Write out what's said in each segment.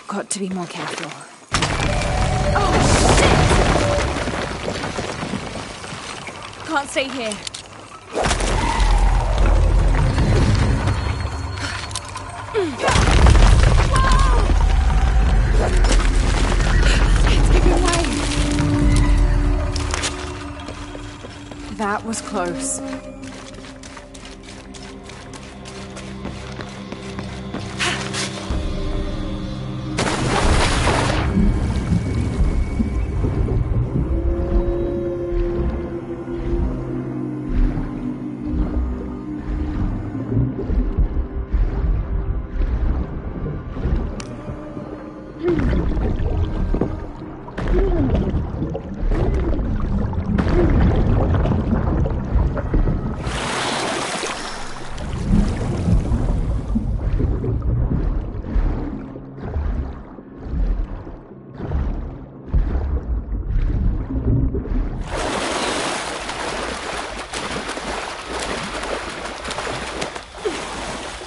Got to be more careful. Oh, shit! Can't stay here. It's giving way. That was close.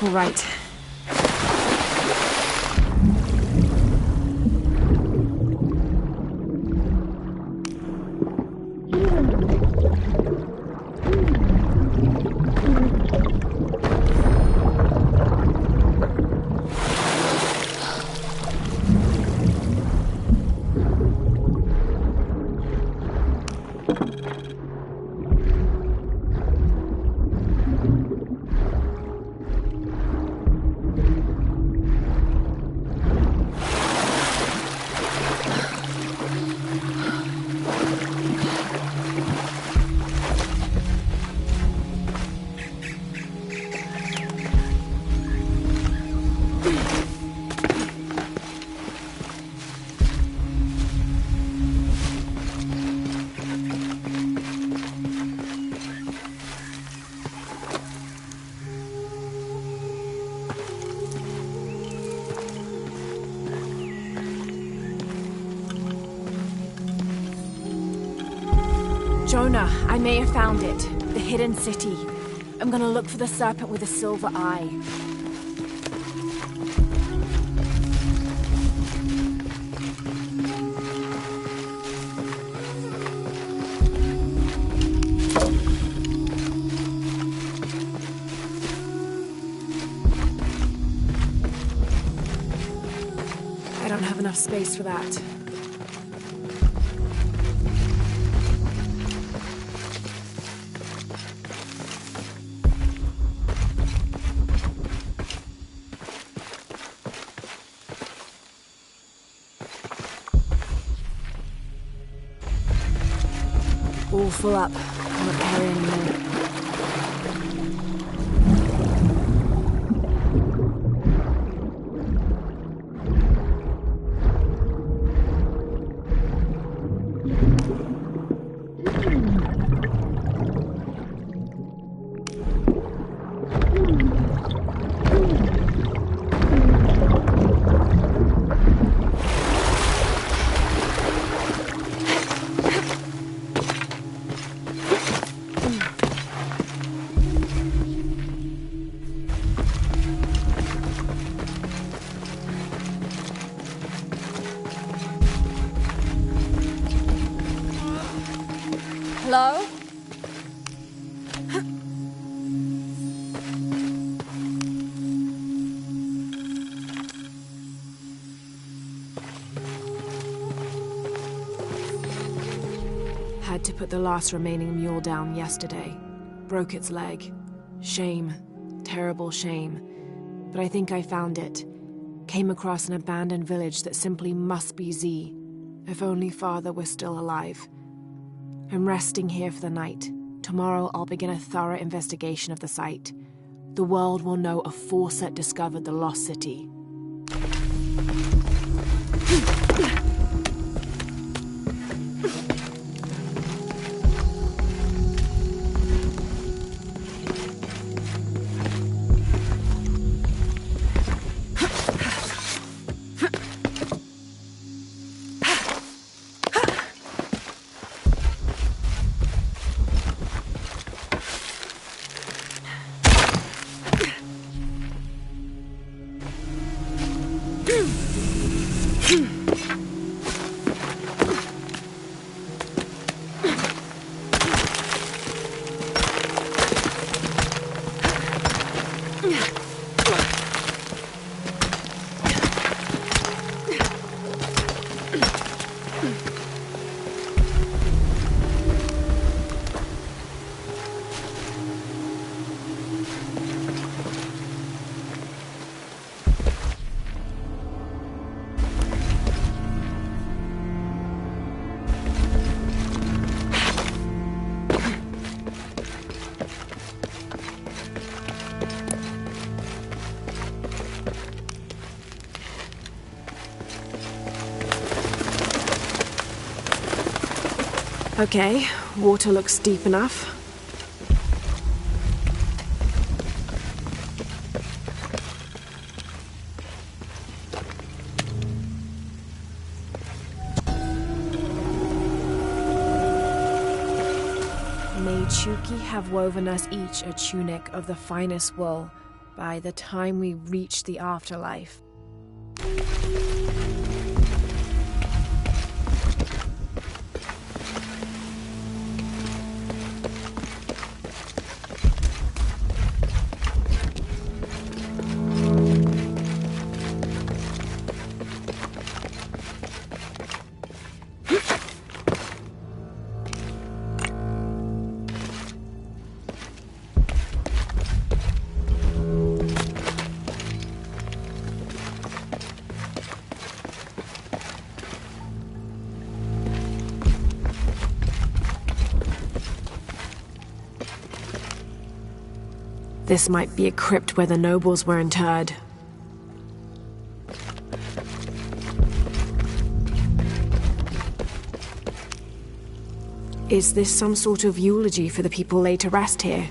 All right. Jonah, I may have found it. The hidden city. I'm gonna look for the serpent with a silver eye. I don't have enough space for that. All full up. I'm not carrying any more. Hello? Had to put the last remaining mule down yesterday. Broke its leg. Shame. Terrible shame. But I think I found it. Came across an abandoned village that simply must be Z. If only Father were still alive. I'm resting here for the night. Tomorrow I'll begin a thorough investigation of the site. The world will know a Fawcett discovered the lost city. Okay, water looks deep enough. May Chuki have woven us each a tunic of the finest wool by the time we reach the afterlife. This might be a crypt where the nobles were interred. Is this some sort of eulogy for the people laid to rest here?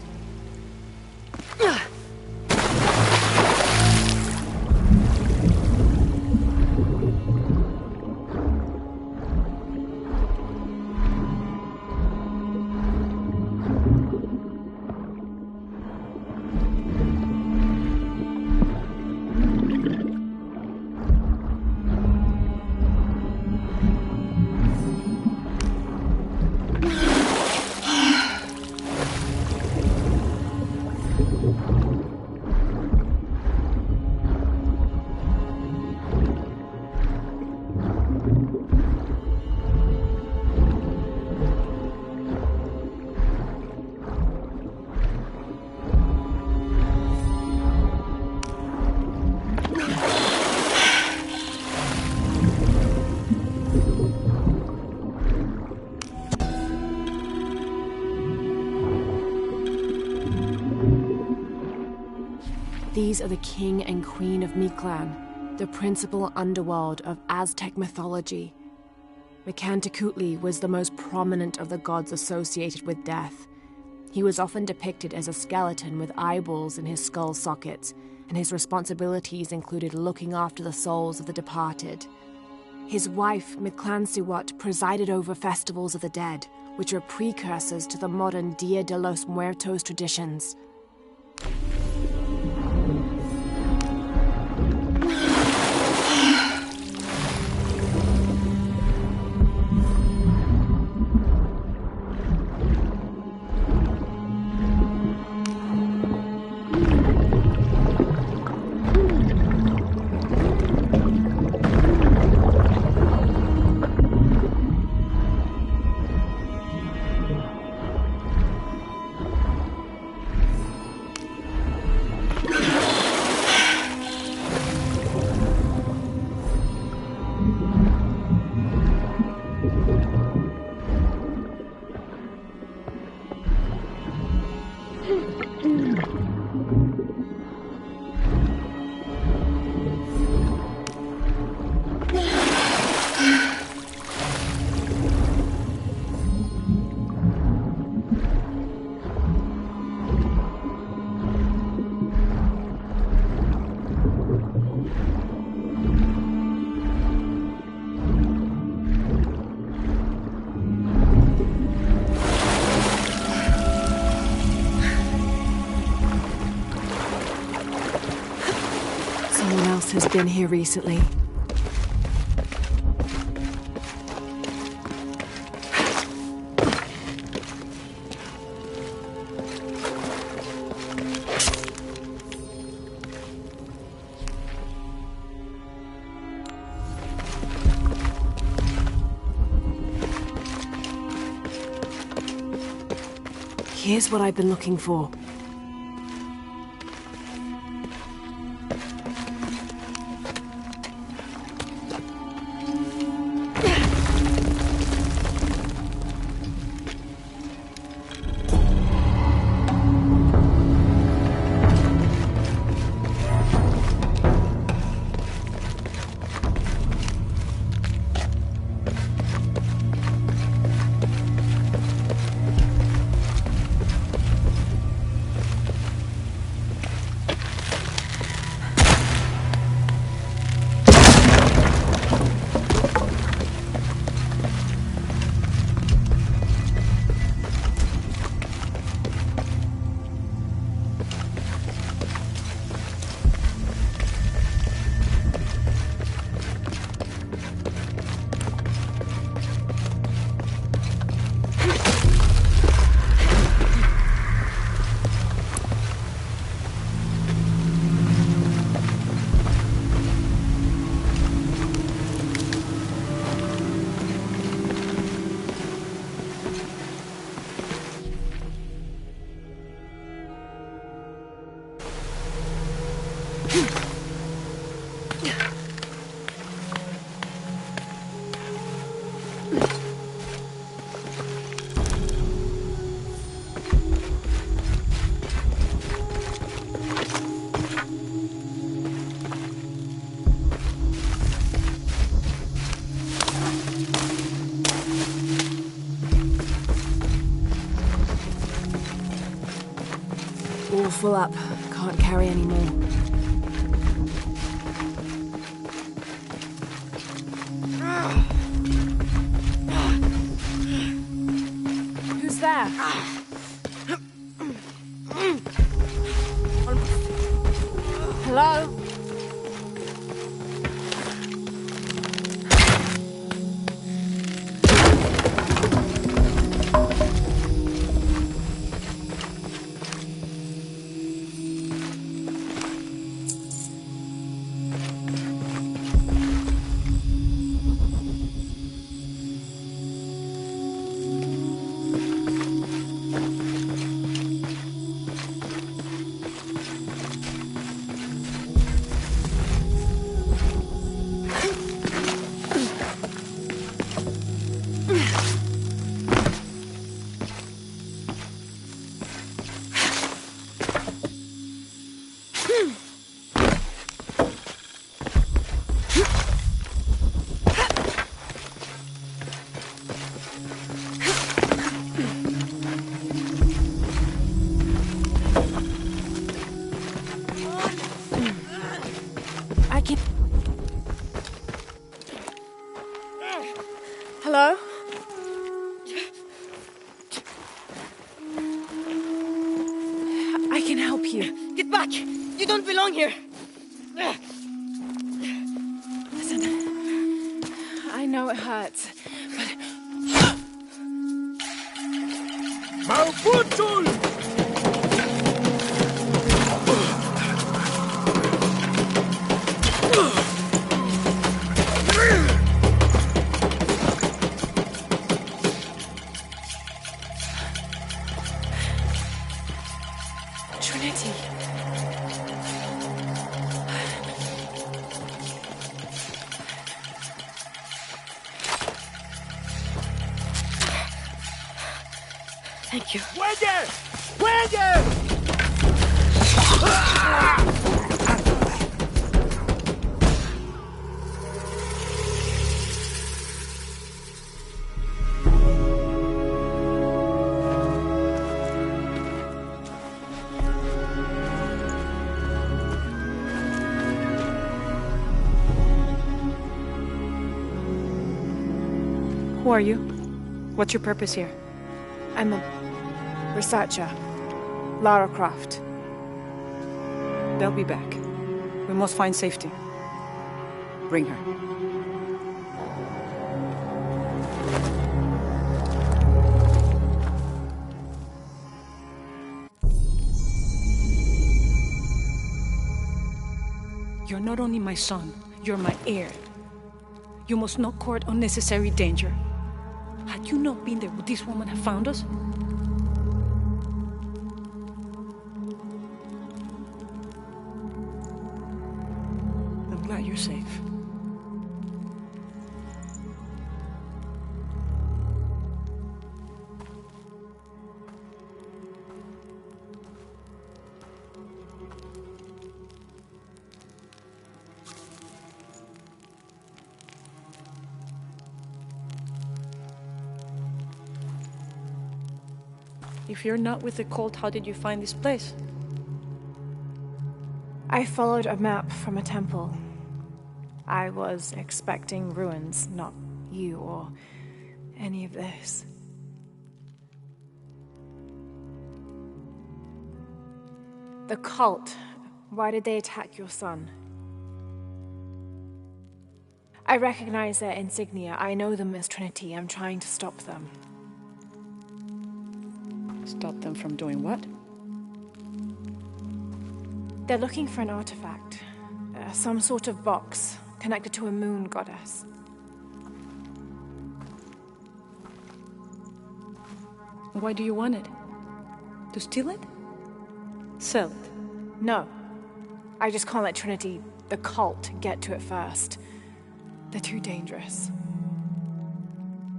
These are the king and queen of Mictlan, the principal underworld of Aztec mythology. Micantecutli was the most prominent of the gods associated with death. He was often depicted as a skeleton with eyeballs in his skull sockets, and his responsibilities included looking after the souls of the departed. His wife, Mictlansihuat, presided over festivals of the dead, which are precursors to the modern Dia de los Muertos traditions. Someone else has been here recently. Here's what I've been looking for. All full up. Can't carry any more. Who's there? Hello? Hello? I can help you. Get back! You don't belong here! Listen, I know it hurts, but... Malfunction! Trinity. Thank you. ¡Huelle! ¡Huelle! Who are you? What's your purpose here? I'm a researcher. Lara Croft. They'll be back. We must find safety. Bring her. You're not only my son, you're my heir. You must not court unnecessary danger. Had you not been there, would this woman have found us? If you're not with the cult, how did you find this place? I followed a map from a temple. I was expecting ruins, not you or any of this. The cult. Why did they attack your son? I recognize their insignia. I know them as Trinity. I'm trying to stop them. Stop them from doing what? They're looking for an artifact. Some sort of box connected to a moon goddess. Why do you want it? To steal it? Sell it? No. I just can't let Trinity, the cult, get to it first. They're too dangerous.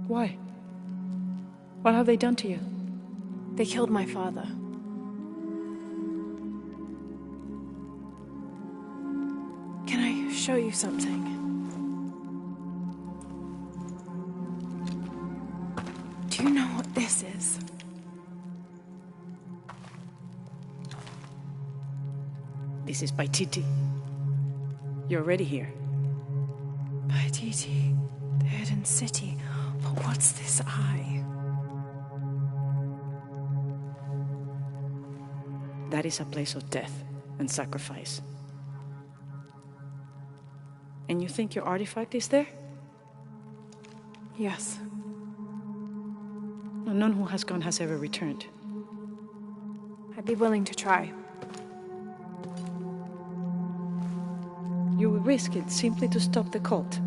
Why? What have they done to you? They killed my father. Can I show you something? Do you know what this is? This is Paititi. You're already here. Paititi, the hidden city. But what's this eye? That is a place of death and sacrifice. And you think your artifact is there? Yes. None who has gone has ever returned. I'd be willing to try. You would risk it simply to stop the cult.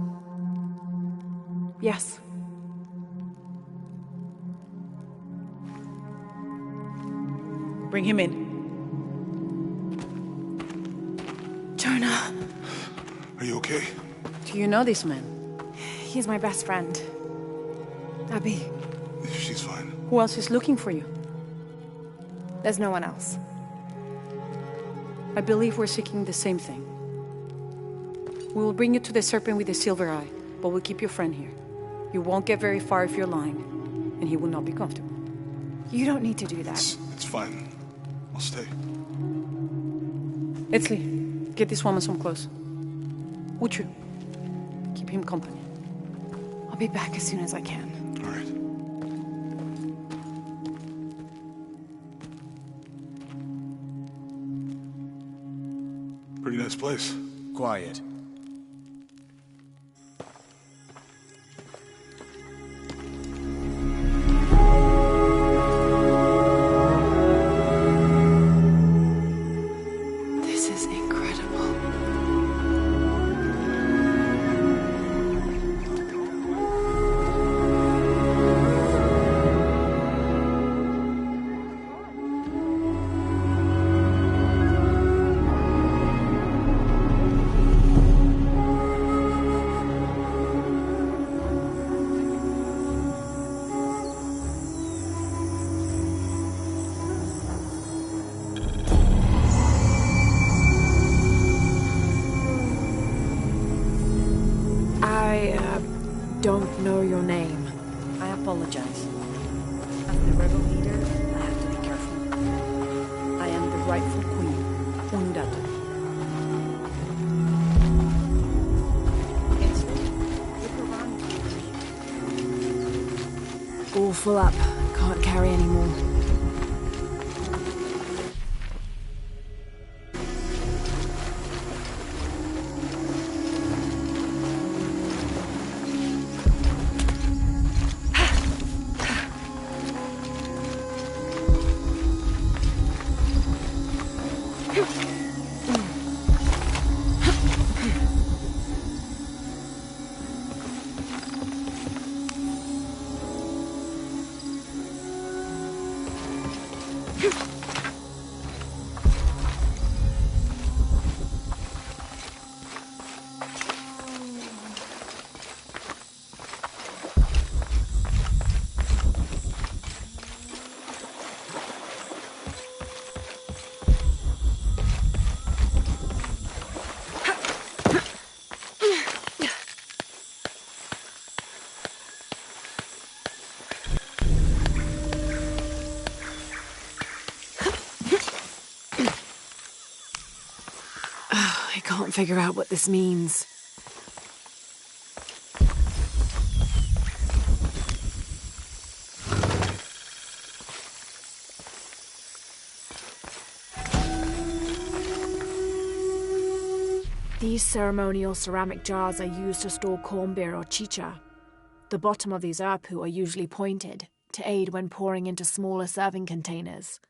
Yes. Bring him in. Jonah. Are you okay? Do you know this man? He's my best friend. Abby. She's fine. Who else is looking for you? There's no one else. I believe we're seeking the same thing. We will bring you to the serpent with the silver eye, but we'll keep your friend here. You won't get very far if you're lying, and he will not be comfortable. You don't need to do that. It's fine. I'll stay. Etzli, get this woman some clothes. Uchu, keep him company. I'll be back as soon as I can. All right. Pretty nice place. Quiet. This is incredible. Don't know your name. I apologize. As the rebel leader, I have to be careful. I am the rightful queen, Unuratu. All full up. Can't carry any more. can't figure out what this means. These ceremonial ceramic jars are used to store corn beer or chicha. The bottom of these apu are usually pointed, to aid when pouring into smaller serving containers.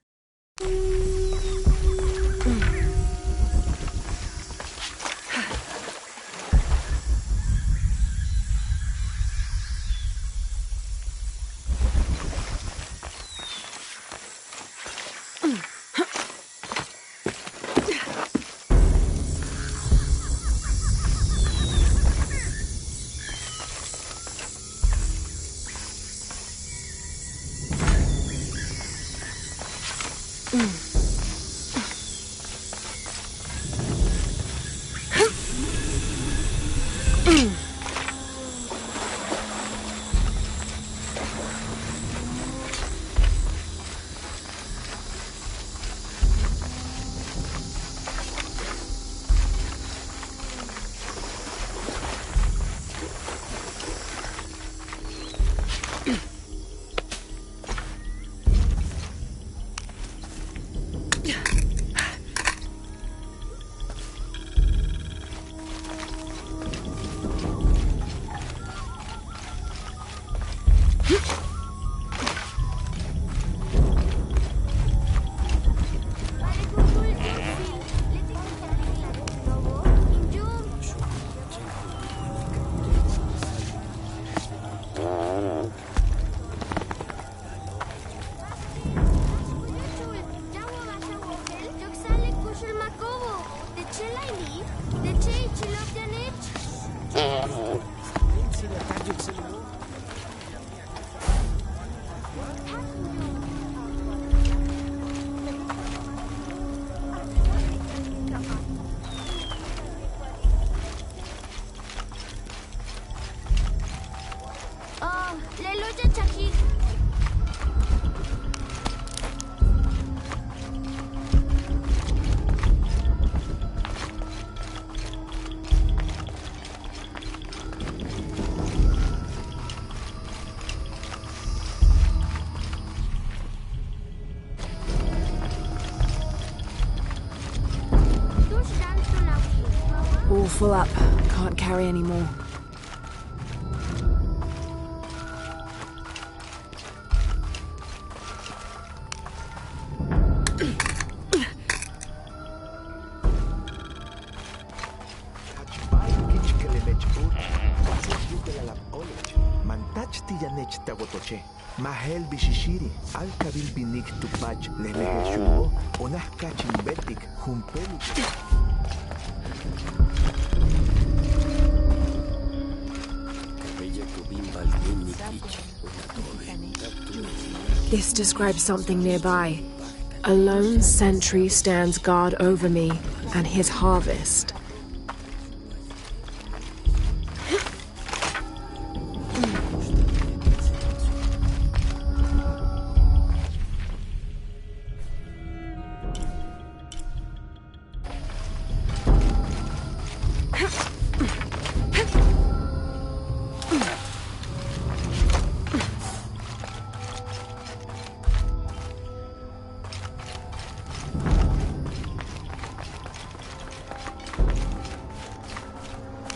All full up. Can't carry any more. Mahel bishishiri, al kabil binik tupach, lehmehel shulo, onah kachin betik, humpelu. This describes something nearby. A lone sentry stands guard over me and his harvest.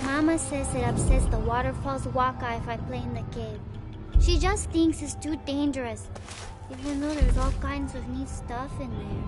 Mama says it upsets the waterfall's waka if I play in the cave. She just thinks it's too dangerous, even though there's all kinds of neat stuff in there.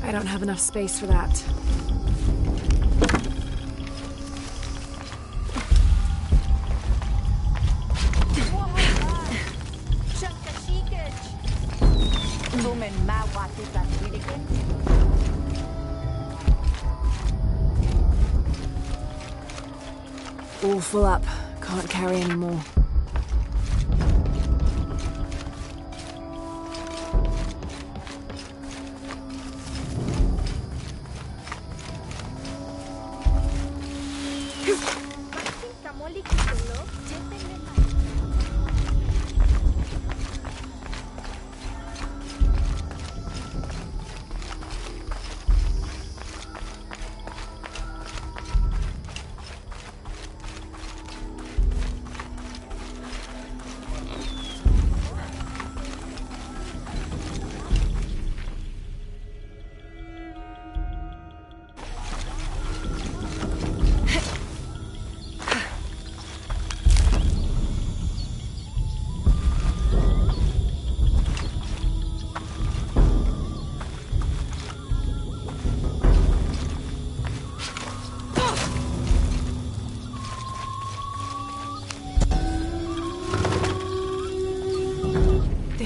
I don't have enough space for that. All full up. Can't carry any more.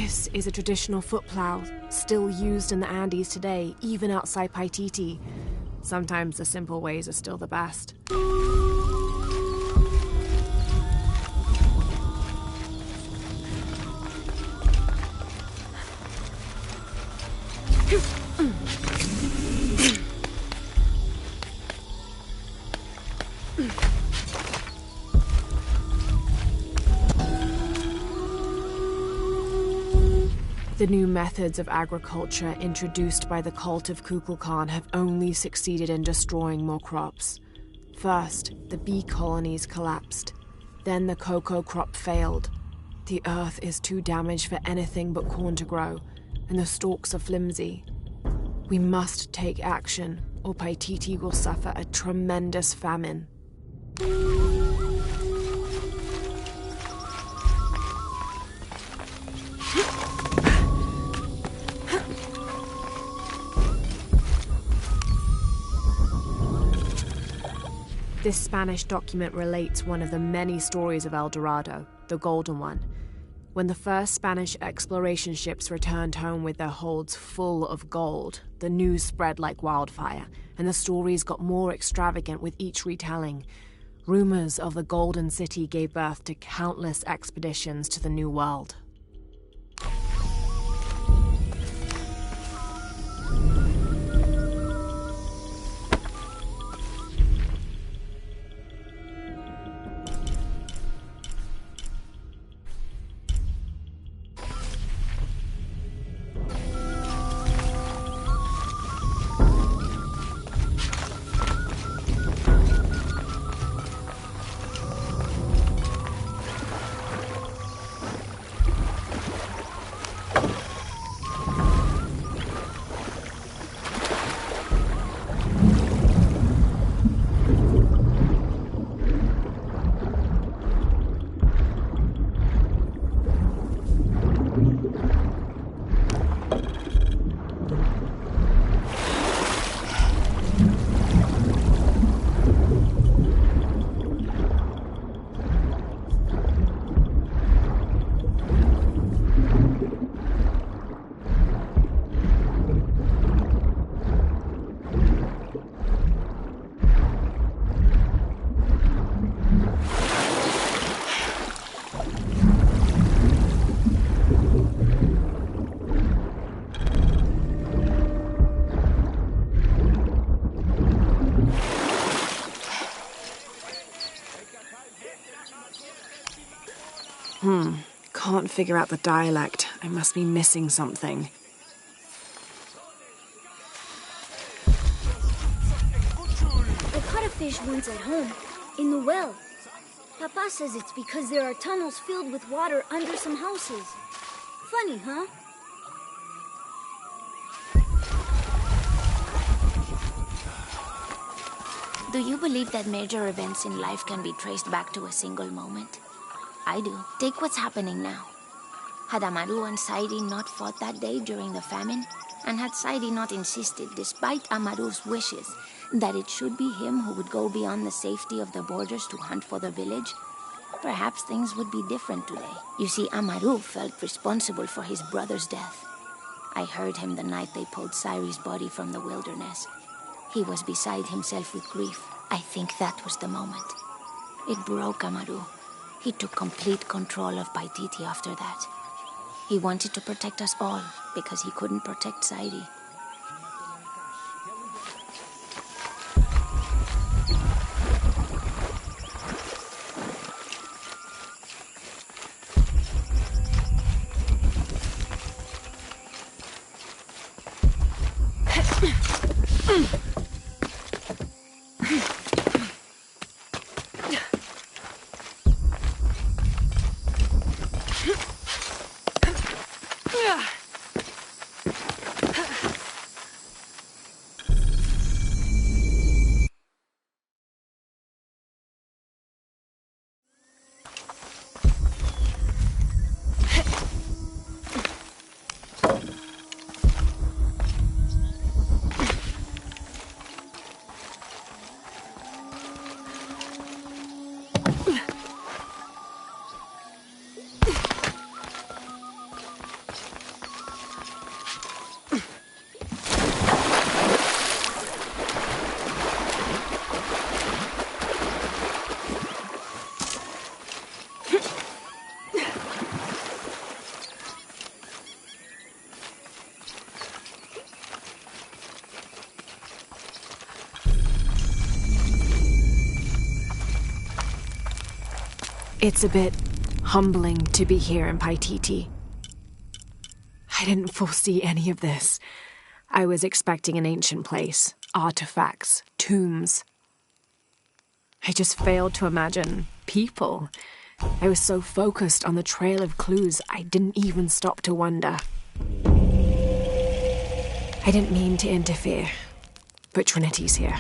This is a traditional foot plow, still used in the Andes today, even outside Paititi. Sometimes the simple ways are still the best. The new methods of agriculture introduced by the cult of Kukulkan have only succeeded in destroying more crops. First, the bee colonies collapsed. Then the cocoa crop failed. The earth is too damaged for anything but corn to grow, and the stalks are flimsy. We must take action, or Paititi will suffer a tremendous famine. This Spanish document relates one of the many stories of El Dorado, the Golden One. When the first Spanish exploration ships returned home with their holds full of gold, the news spread like wildfire, and the stories got more extravagant with each retelling. Rumors of the Golden City gave birth to countless expeditions to the New World. Can't figure out the dialect. I must be missing something. I caught a fish once at home, in the well. Papa says it's because there are tunnels filled with water under some houses. Funny, huh? Do you believe that major events in life can be traced back to a single moment? I do. Take what's happening now. Had Amaru and Saidi not fought that day during the famine, and had Saidi not insisted, despite Amaru's wishes, that it should be him who would go beyond the safety of the borders to hunt for the village, perhaps things would be different today. You see, Amaru felt responsible for his brother's death. I heard him the night they pulled Sairi's body from the wilderness. He was beside himself with grief. I think that was the moment. It broke Amaru. He took complete control of Paititi after that. He wanted to protect us all because he couldn't protect Saidi. It's a bit humbling to be here in Paititi. I didn't foresee any of this. I was expecting an ancient place, artifacts, tombs. I just failed to imagine people. I was so focused on the trail of clues, I didn't even stop to wonder. I didn't mean to interfere, but Trinity's here.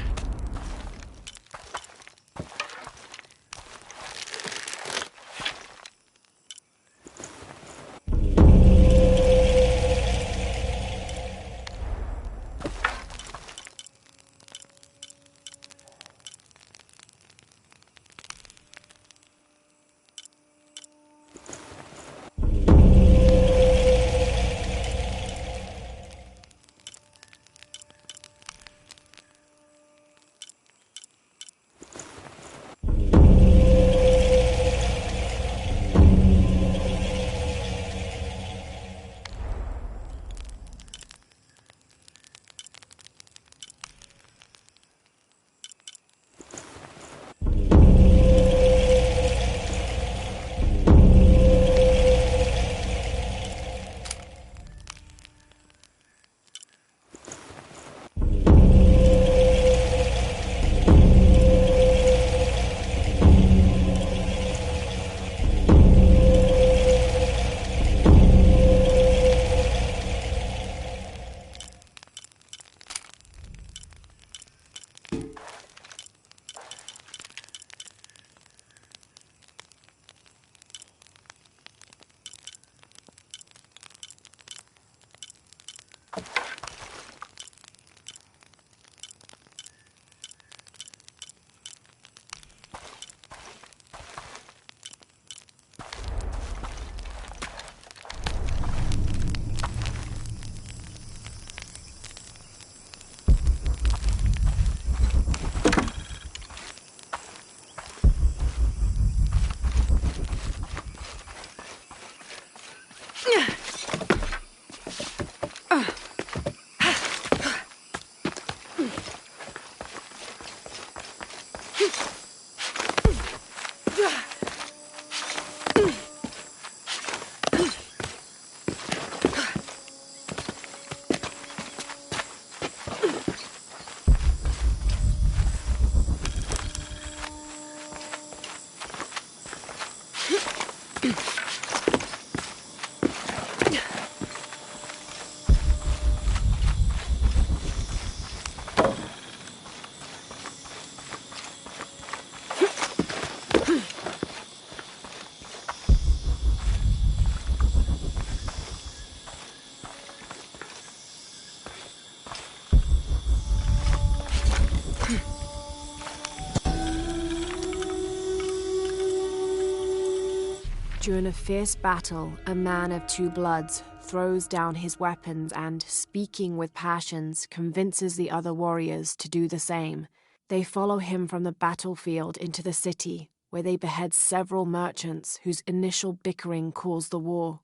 During a fierce battle, a man of two bloods throws down his weapons and, speaking with passions, convinces the other warriors to do the same. They follow him from the battlefield into the city, where they behead several merchants whose initial bickering caused the war.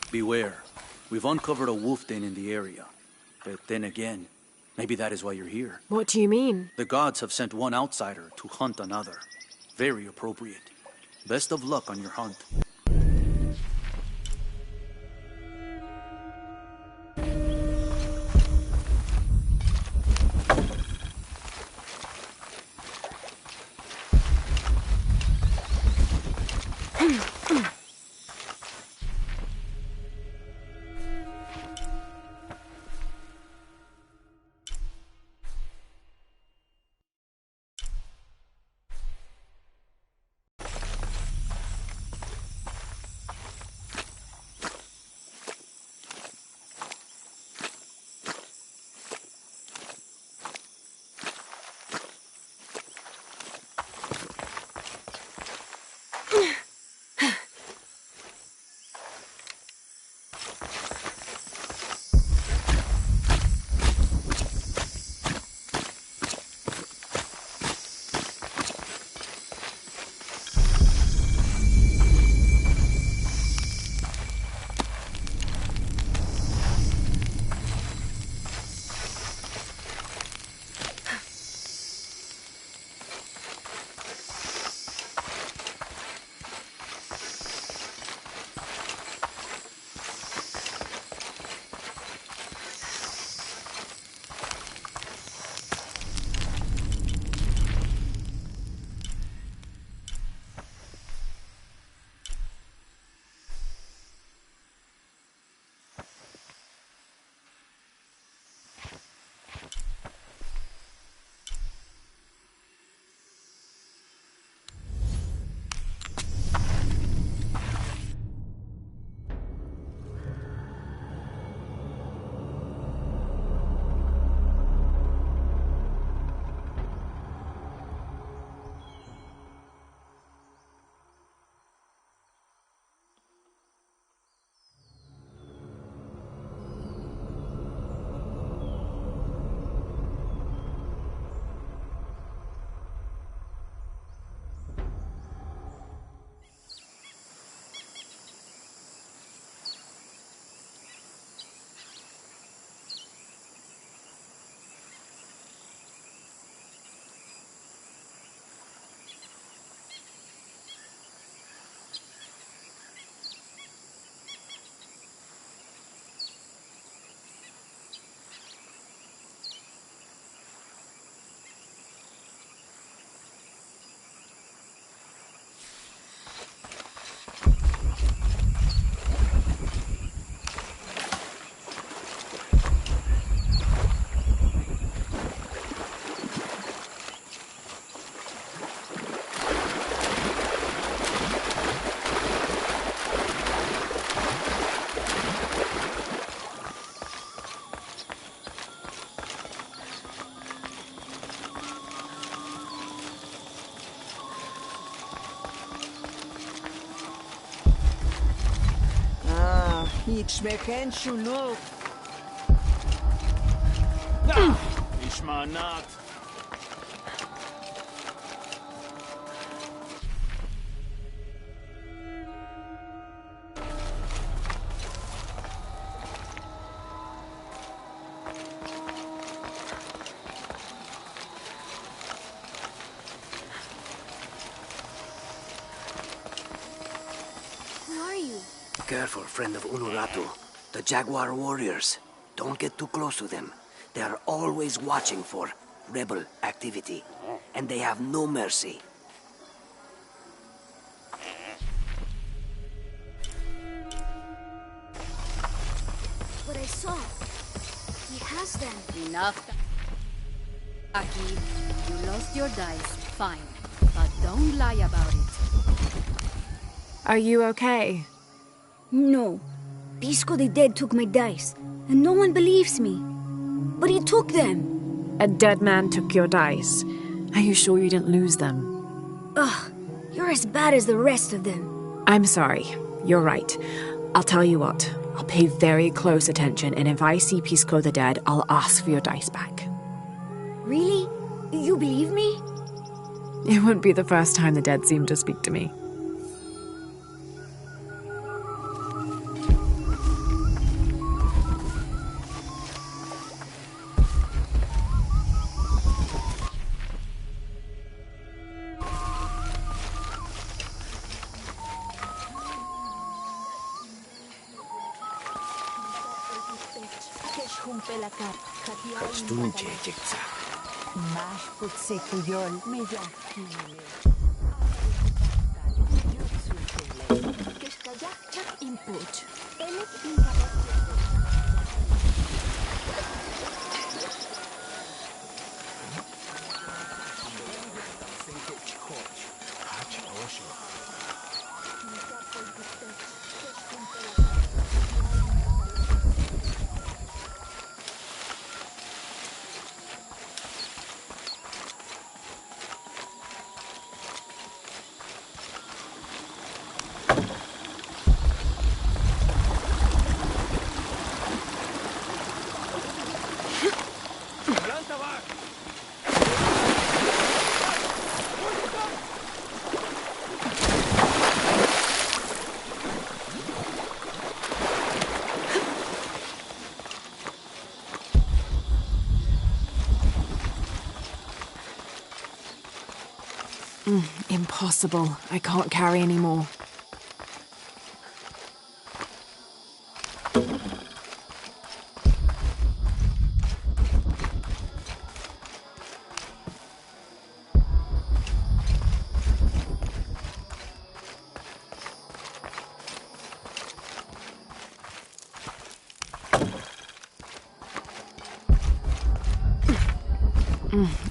Beware. We've uncovered a wolf den in the area. But then again, maybe that is why you're here. What do you mean? The gods have sent one outsider to hunt another. Very appropriate. Best of luck on your hunt. יתשמעכן שונות. נשמע נעת. Careful, friend of Unuratu. The Jaguar warriors. Don't get too close to them. They are always watching for rebel activity. And they have no mercy. What I saw. He has them. Enough. Aki, you lost your dice. Fine. But don't lie about it. Are you okay? No. Pisco the Dead took my dice, and no one believes me. But he took them. A dead man took your dice. Are you sure you didn't lose them? Ugh, you're as bad as the rest of them. I'm sorry. You're right. I'll tell you what. I'll pay very close attention, and if I see Pisco the Dead, I'll ask for your dice back. Really? You believe me? It wouldn't be the first time the dead seemed to speak to me. Impossible. I can't carry any more.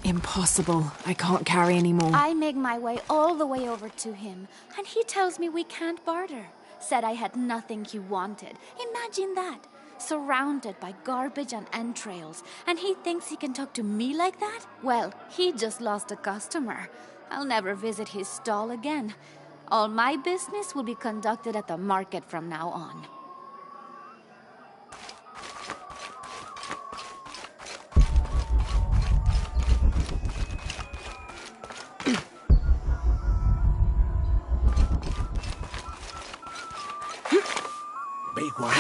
Impossible. I can't carry any more. I make my way all the way over to him, and he tells me we can't barter. Said I had nothing he wanted. Imagine that. Surrounded by garbage and entrails, and he thinks he can talk to me like that? Well, he just lost a customer. I'll never visit his stall again. All my business will be conducted at the market from now on. Big one.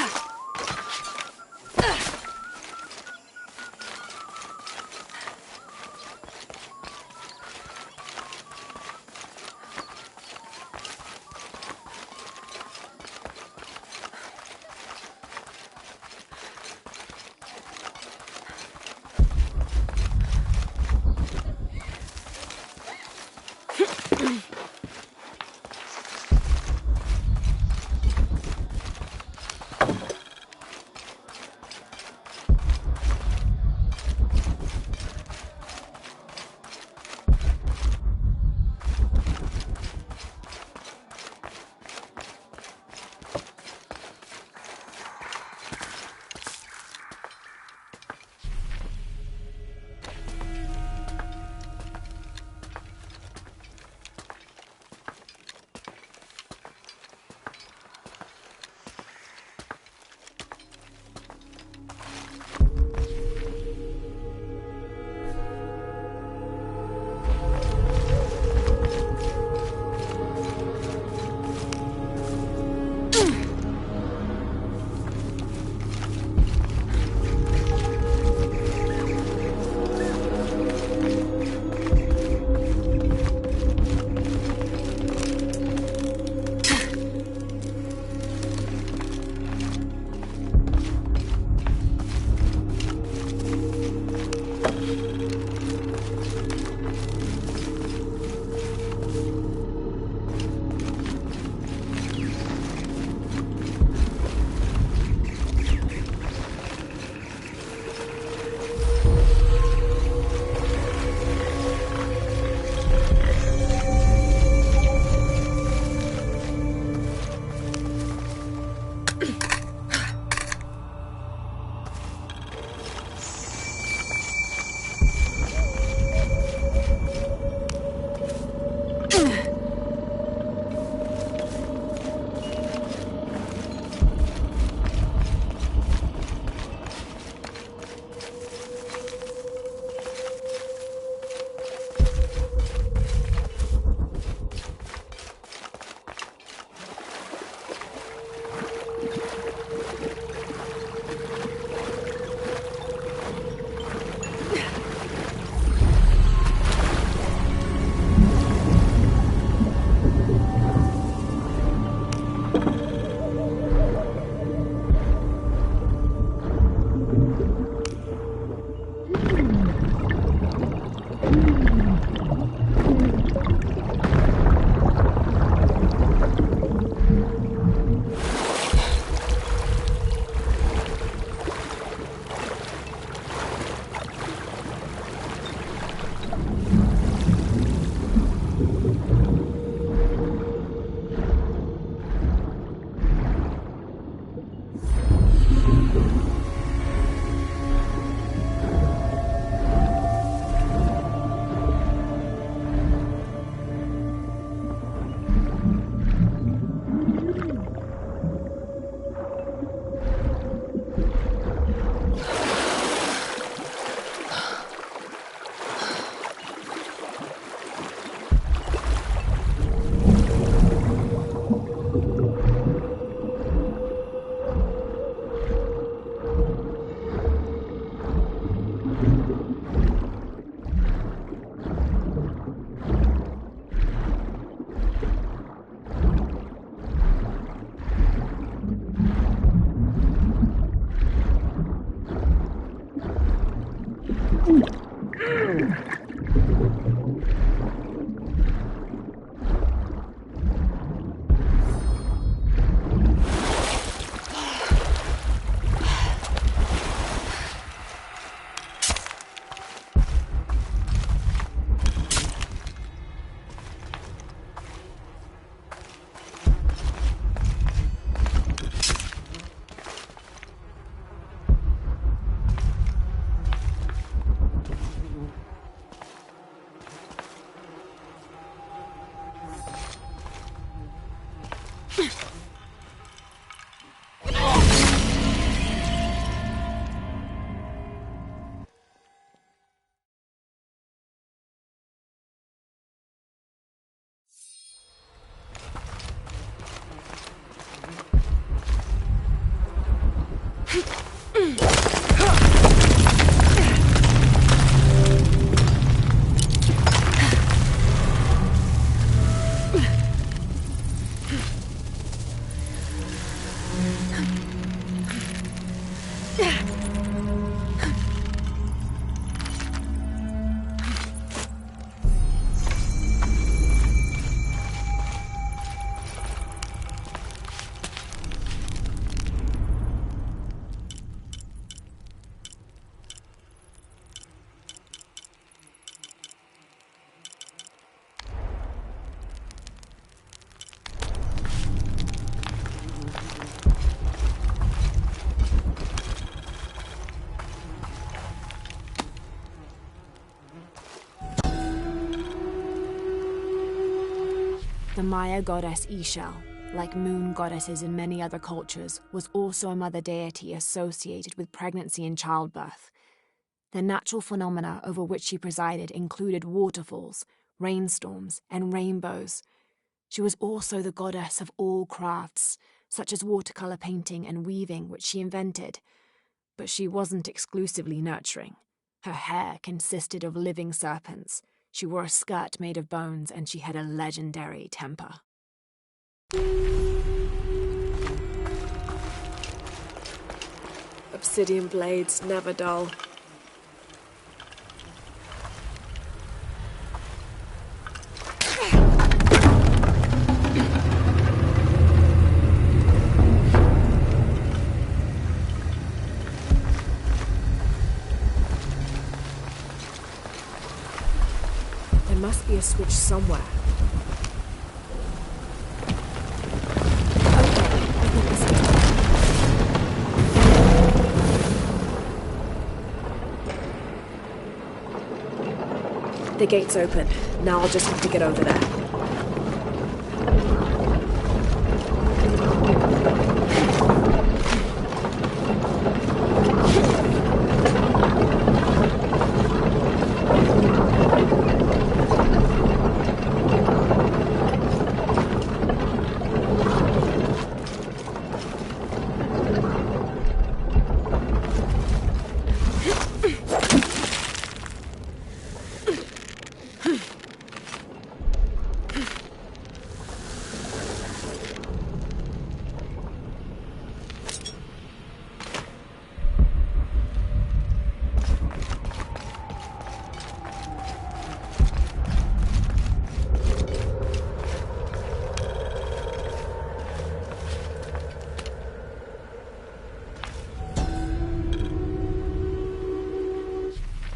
The Maya goddess Ishel, like moon goddesses in many other cultures, was also a mother deity associated with pregnancy and childbirth. The natural phenomena over which she presided included waterfalls, rainstorms, and rainbows. She was also the goddess of all crafts, such as watercolor painting and weaving, which she invented. But she wasn't exclusively nurturing. Her hair consisted of living serpents. She wore a skirt made of bones, and she had a legendary temper. Obsidian blades, never dull. There must be a switch somewhere. The gate's open. Now I'll just have to get over there.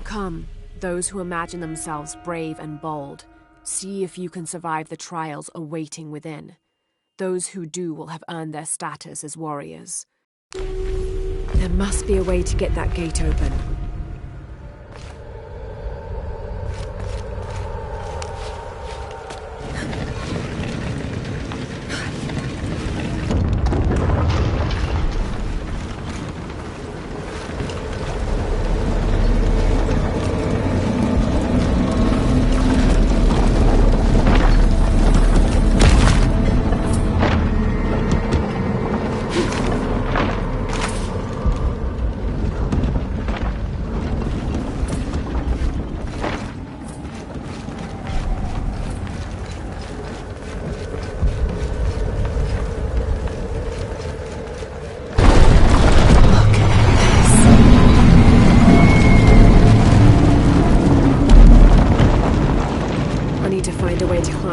Come, those who imagine themselves brave and bold. See if you can survive the trials awaiting within. Those who do will have earned their status as warriors. There must be a way to get that gate open.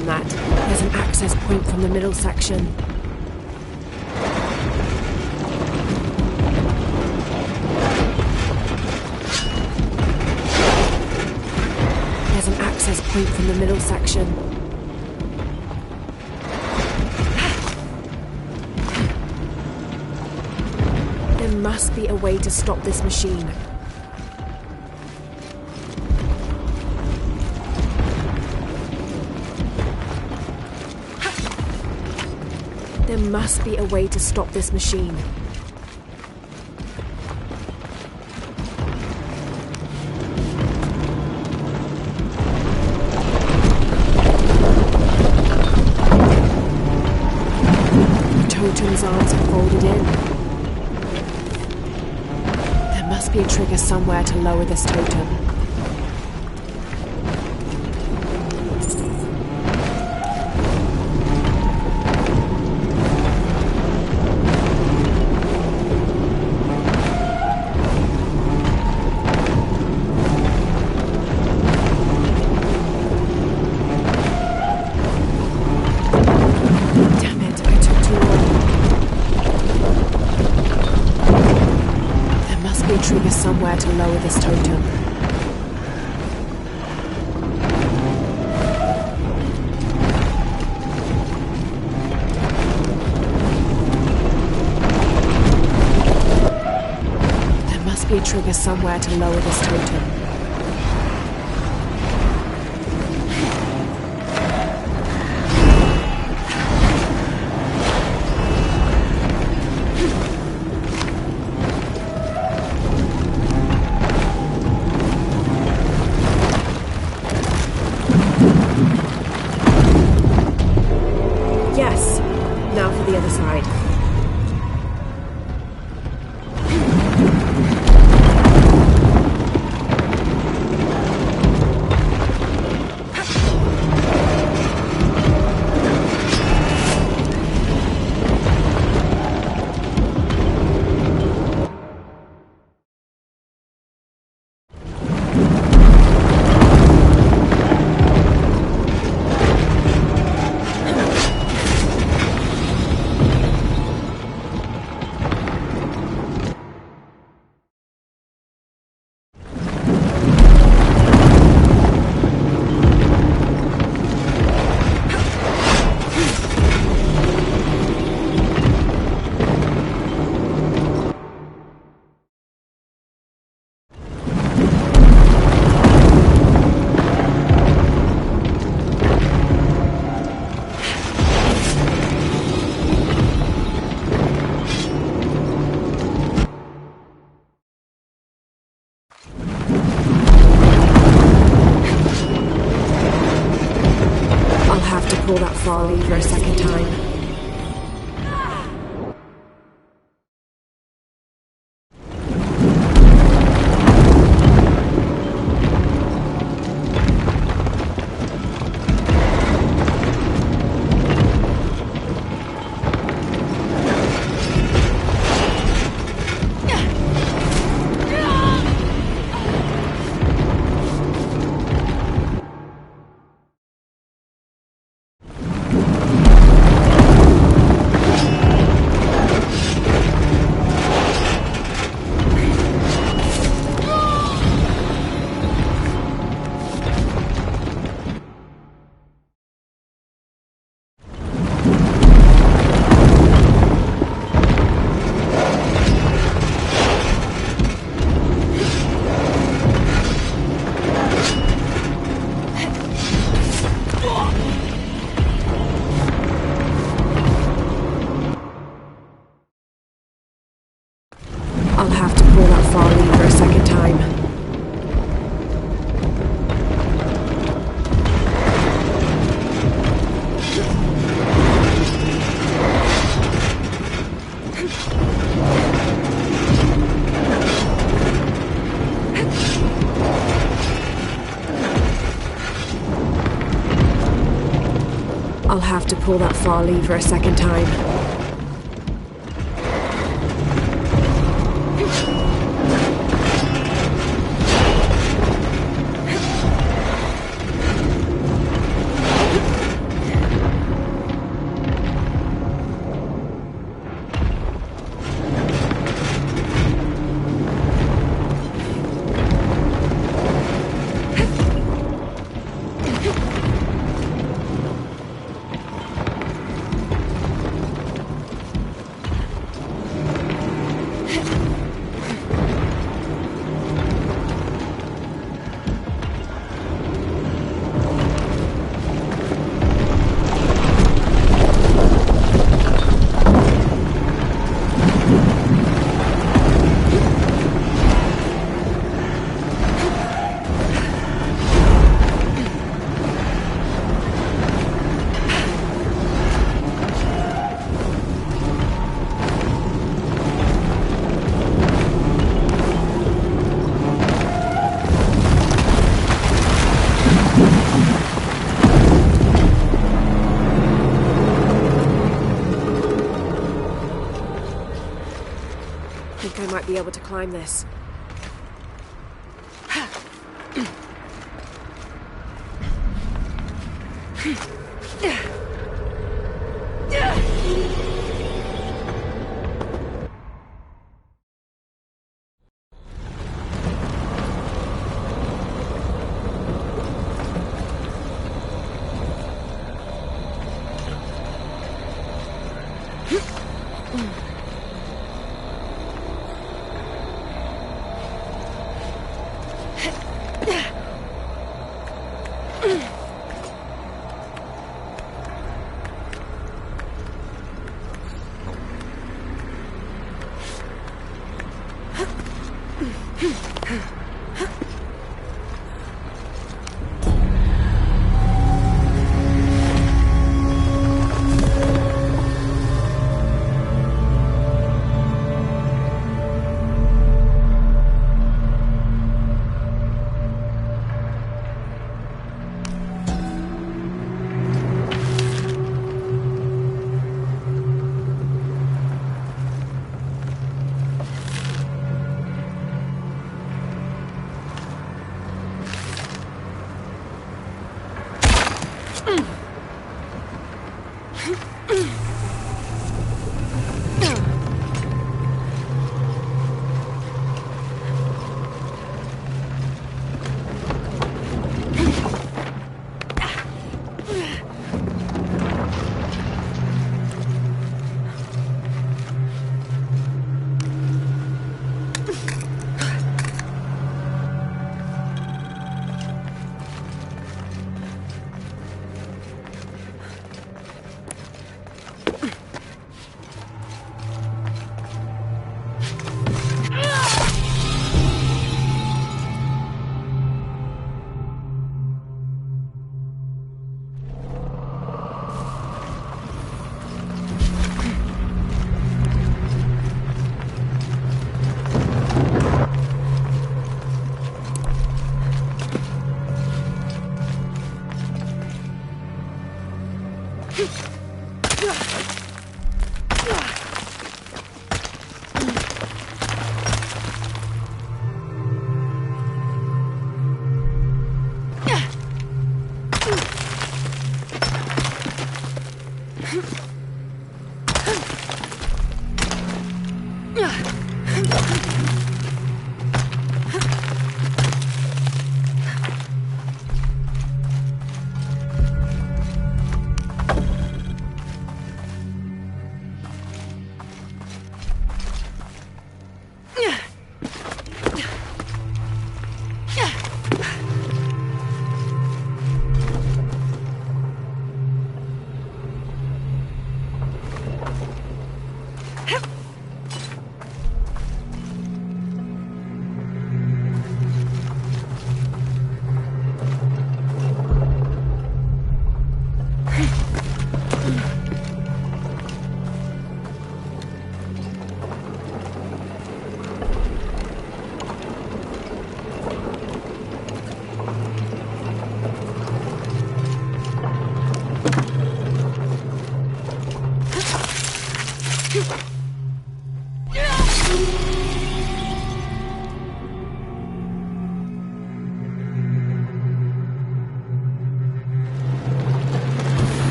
There's an access point from the middle section. There's an access point from the middle section. There must be a way to stop this machine. There must be a way to stop this machine. The totem's arms are folded in. There must be a trigger somewhere to lower this totem. Trigger somewhere to lower this totem. There must be a trigger somewhere to lower this totem. The other side. Pull that far lever a second time. I'll have to pull that far lever a second time. I'll have to pull that far lever a second time. think I might be able to climb this.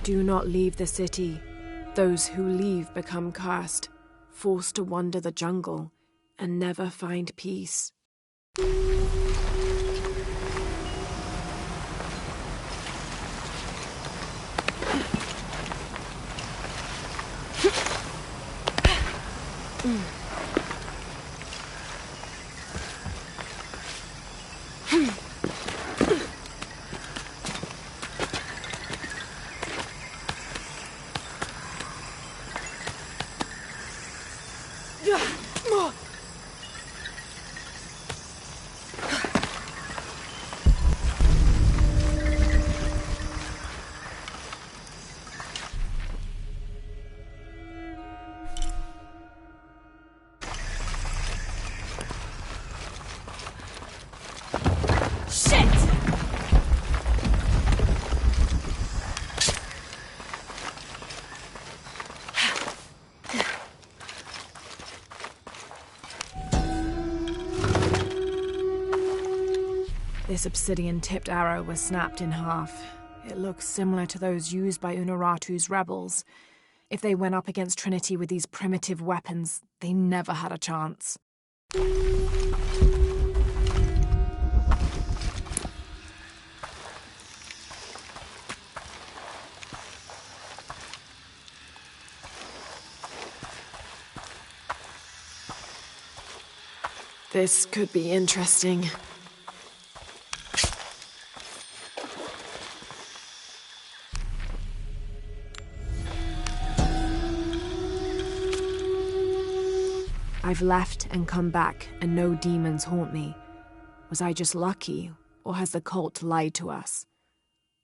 Do not leave the city. Those who leave become cursed, forced to wander the jungle, and never find peace. This obsidian-tipped arrow was snapped in half. It looks similar to those used by Unuratu's rebels. If they went up against Trinity with these primitive weapons, they never had a chance. This could be interesting. I've left and come back, and no demons haunt me. Was I just lucky, or has the cult lied to us?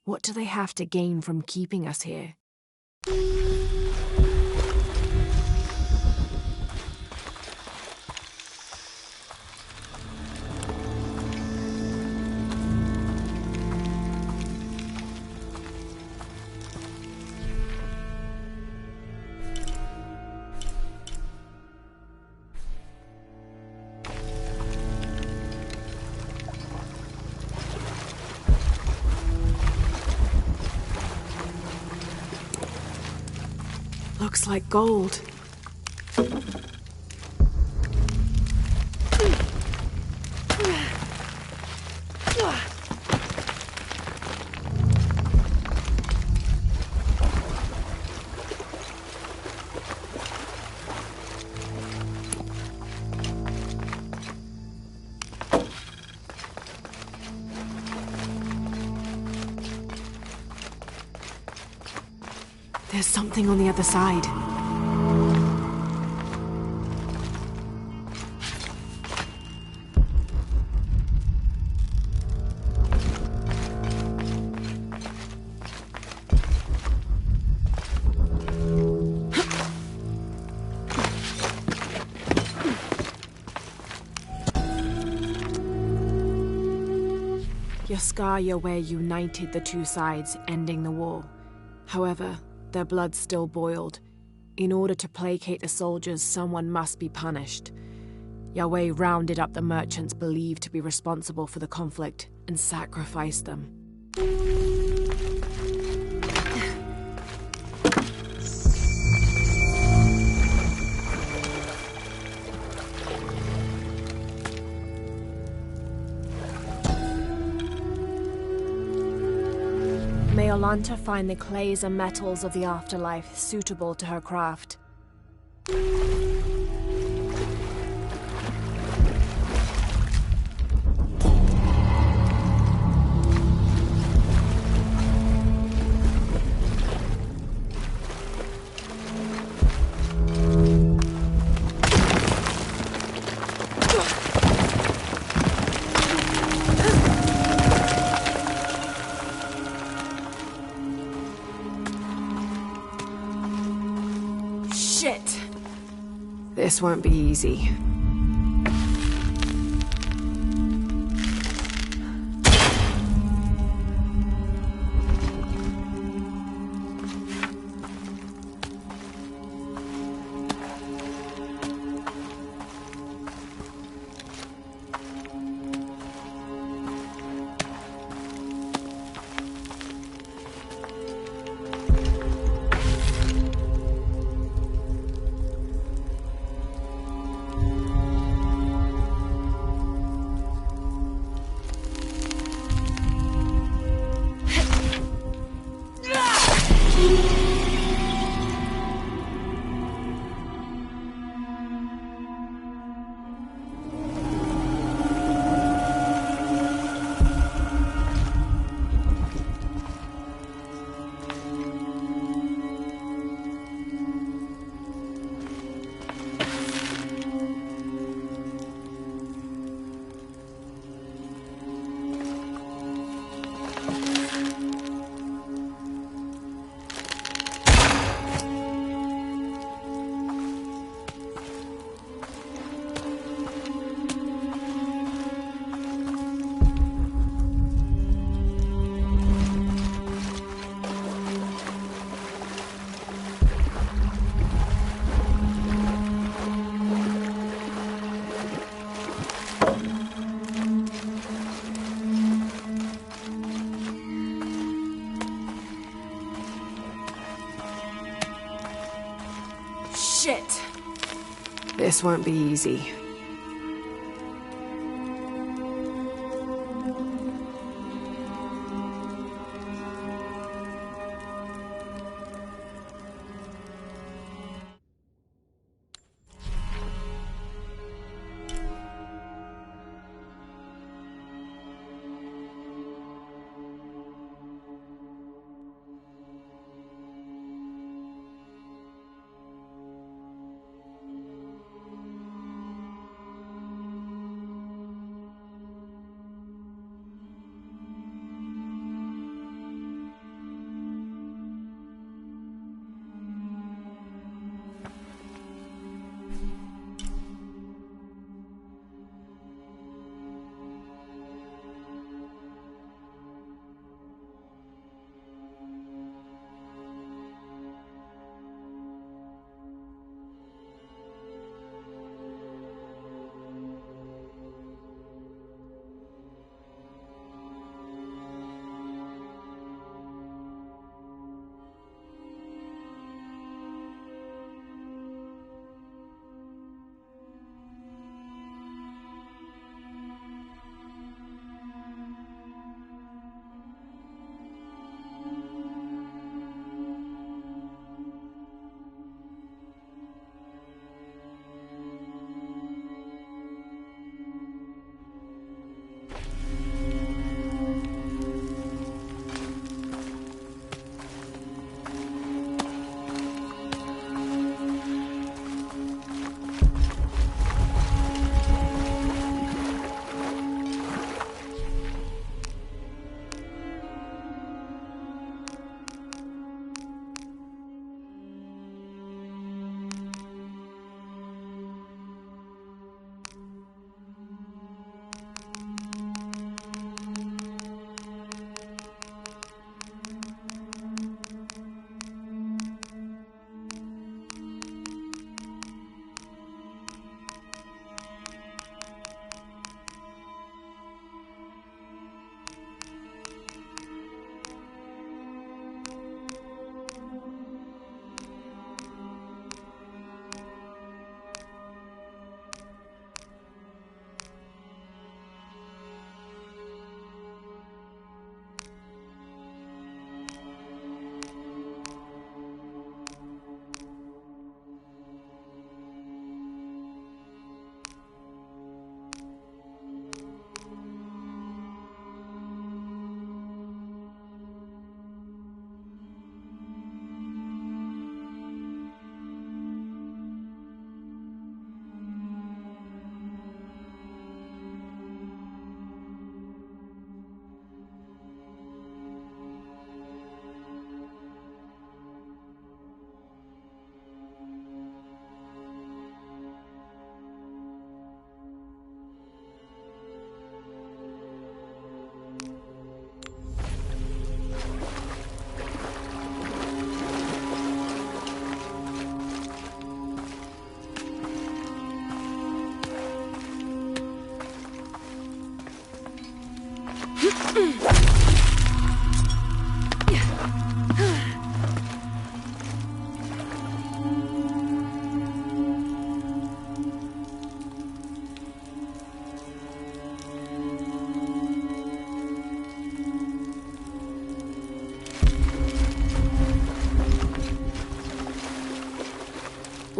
What do they have to gain from keeping us here? Looks like gold. There's something on the other side. Yaskar Yahweh united the two sides, ending the war. However, their blood still boiled. In order to placate the soldiers, someone must be punished. Yahweh rounded up the merchants believed to be responsible for the conflict and sacrificed them. May Olanta find the clays and metals of the afterlife suitable to her craft. Shit! This won't be easy. Shit! This won't be easy.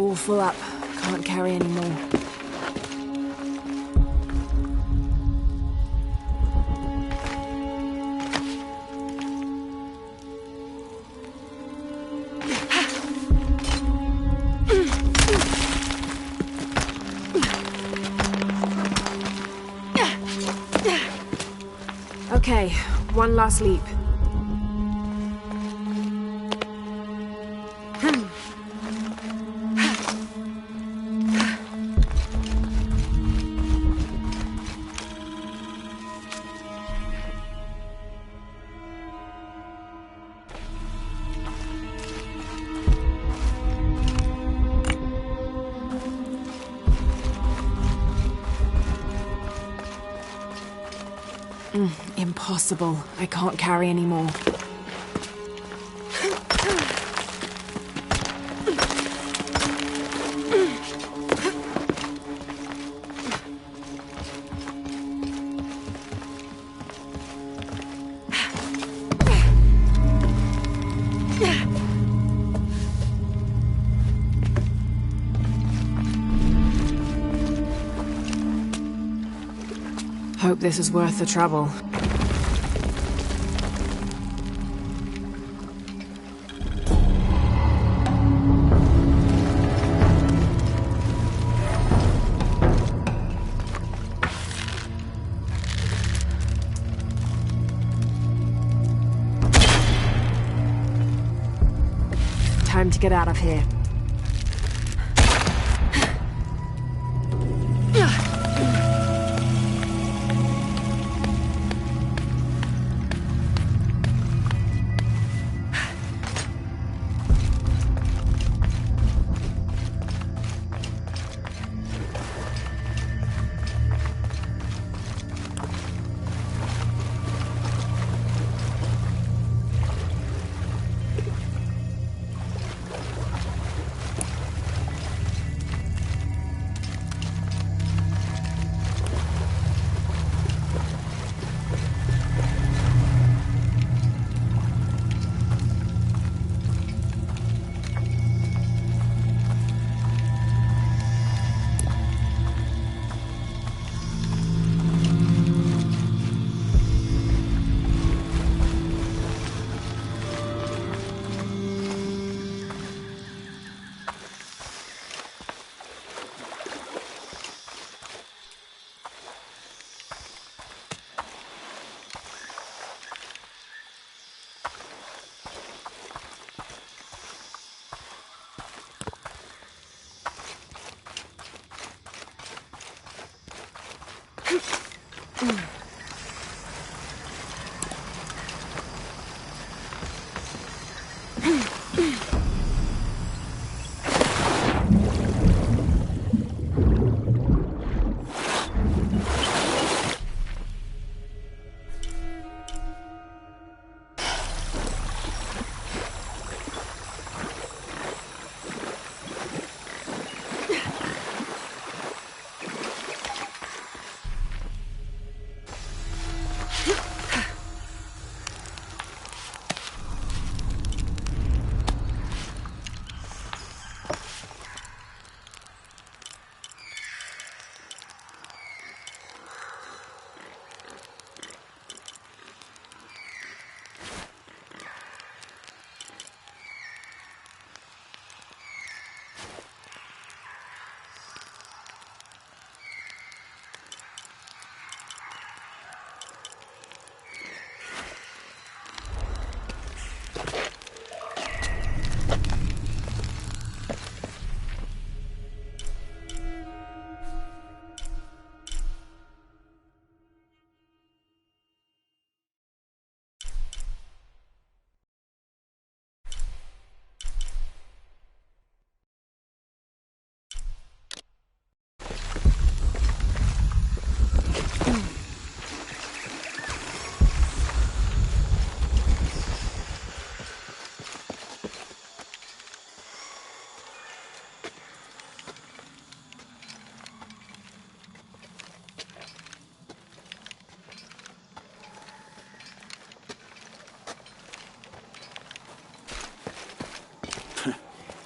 All full up. Can't carry any more. Okay, one last leap. Impossible. I can't carry any more. Hope this is worth the trouble. Time to get out of here.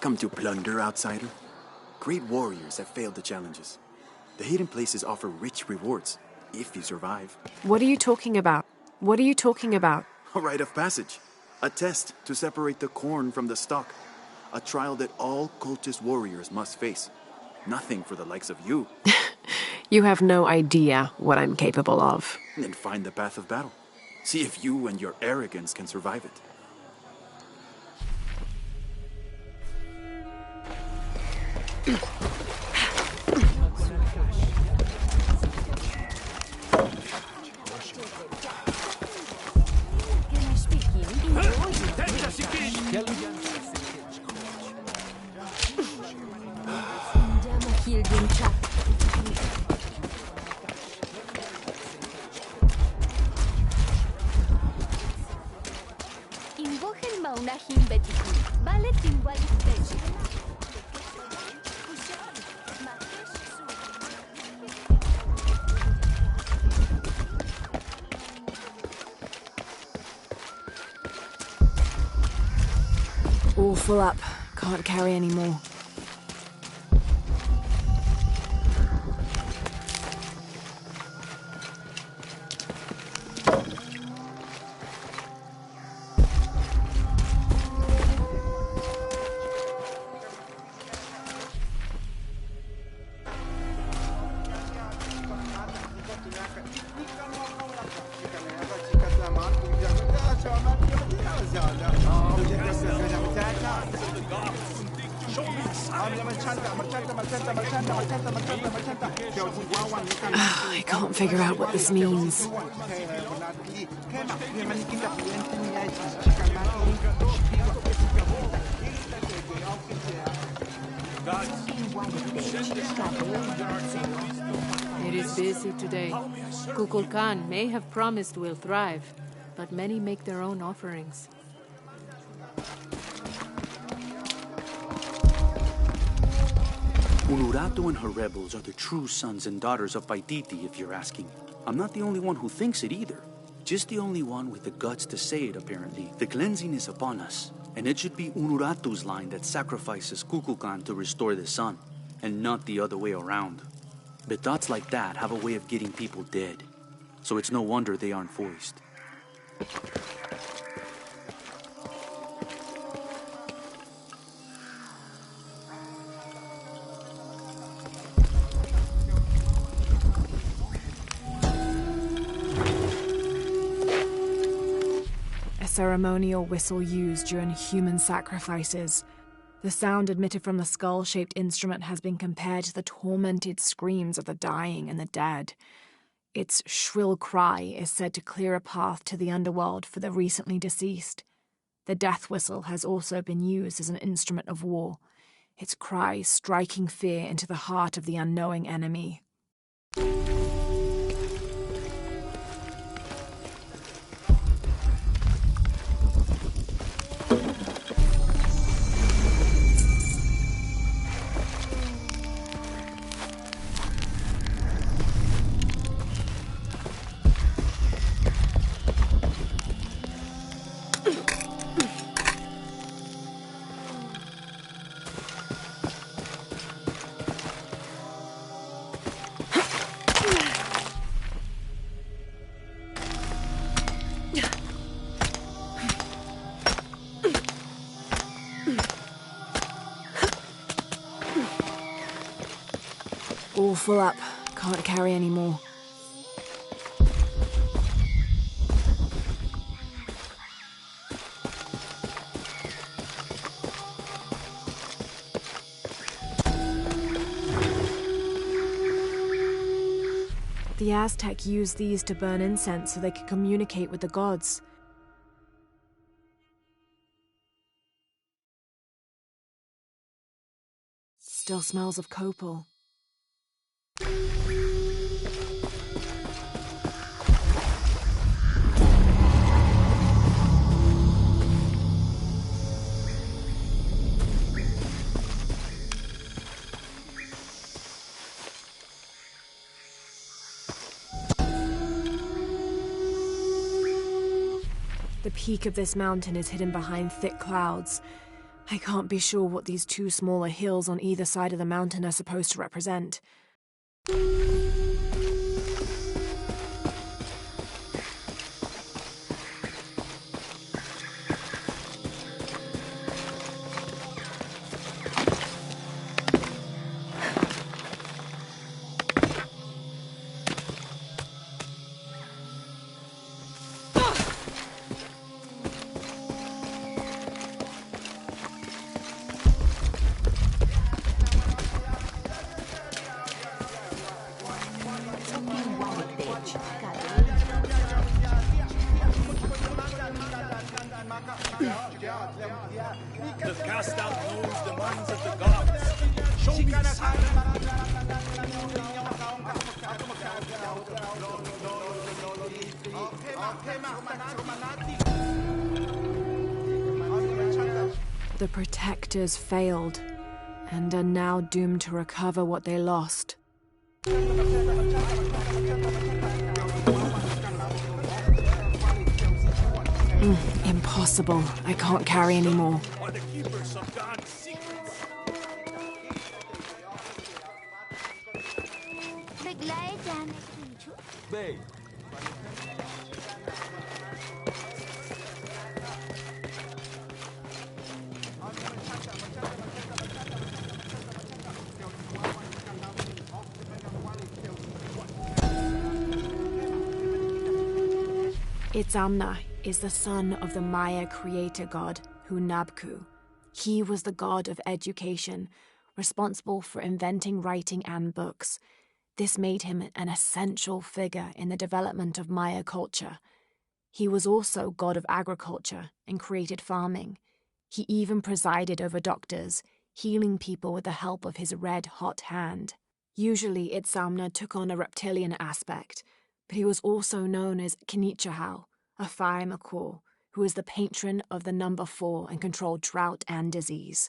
Come to plunder, outsider? great warriors have failed the challenges. The hidden places offer rich rewards, if you survive. What are you talking about? What are you talking about? A rite of passage. A test to separate the corn from the stalk. A trial that all cultist warriors must face. Nothing for the likes of you. You have no idea what I'm capable of. Then find the path of battle. See if you and your arrogance can survive it. All full up. Can't carry any more. I can't figure out what this means. It is busy today. Kukulkan may have promised we'll thrive, but many make their own offerings. Unuratu and her rebels are the true sons and daughters of Paititi, if you're asking. I'm not the only one who thinks it either. Just the only one with the guts to say it, apparently. The cleansing is upon us, and it should be Unuratu's line that sacrifices Kukulkan to restore the sun, and not the other way around. But thoughts like that have a way of getting people dead, so it's no wonder they aren't voiced. Ceremonial whistle used during human sacrifices. The sound emitted from the skull-shaped instrument has been compared to the tormented screams of the dying and the dead. Its shrill cry is said to clear a path to the underworld for the recently deceased. The death whistle has also been used as an instrument of war, its cry striking fear into the heart of the unknowing enemy. All full up. Can't carry any more. The Aztec used these to burn incense so they could communicate with the gods. Still smells of copal. The peak of this mountain is hidden behind thick clouds, I can't be sure what these two smaller hills on either side of the mountain are supposed to represent. The cast out knows the minds of the gods. Show me a sign. The protectors failed, and are now doomed to recover what they lost. Impossible. I can't carry anymore. Are the keepers of God's secrets. Babe. Itzamna is the son of the Maya creator god, Hunabku. He was the god of education, responsible for inventing writing and books. This made him an essential figure in the development of Maya culture. He was also god of agriculture and created farming. He even presided over doctors, healing people with the help of his red-hot hand. Usually Itzamna took on a reptilian aspect, but he was also known as Kinichahal, a fire macaw, who is the patron of the number 4 and controlled drought and disease.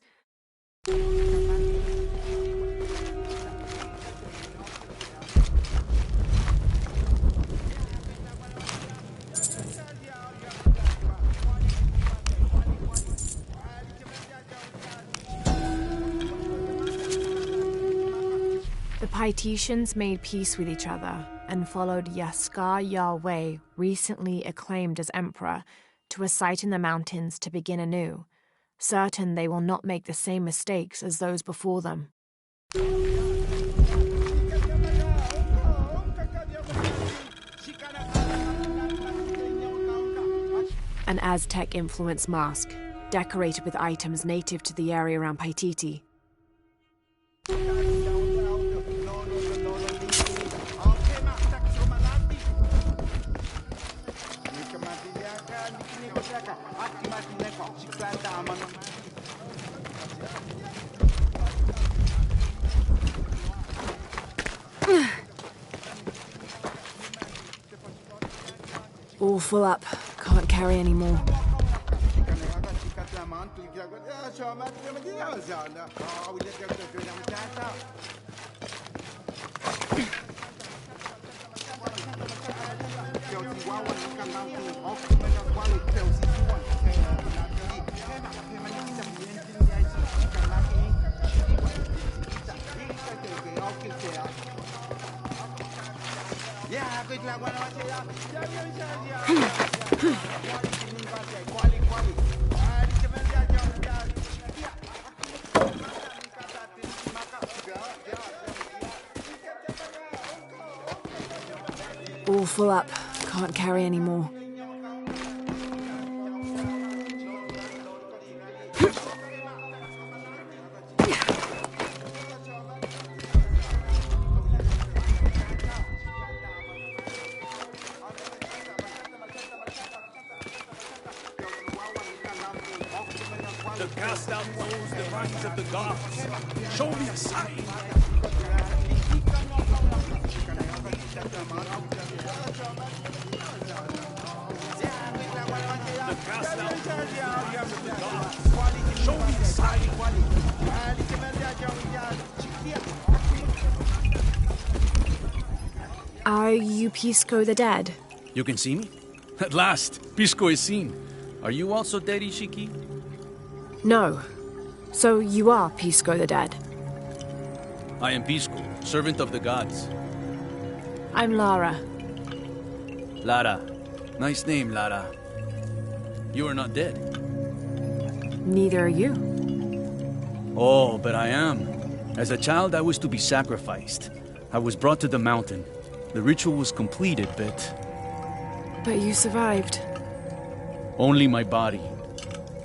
The Paititians made peace with each other and followed Yaskar Yahweh, recently acclaimed as emperor, to a site in the mountains to begin anew, certain they will not make the same mistakes as those before them. An Aztec-influenced mask, decorated with items native to the area around Paititi. All full up. Can't carry anymore. All full up. Can't carry anymore. The cast out knows the minds of the gods. Show me a sign. The cast out knows the minds of the gods. Show me a sign. Are you Pisco the Dead? You can see me? At last, Pisco is seen. Are you also dead, Ishiki? No, So you are Pisco the Dead? I am Pisco, servant of the gods. I'm Lara. Lara. Nice name, Lara. You are not dead. Neither are you. Oh, but I am. As a child, I was to be sacrificed. I was brought to the mountain. The ritual was completed, But you survived. only my body.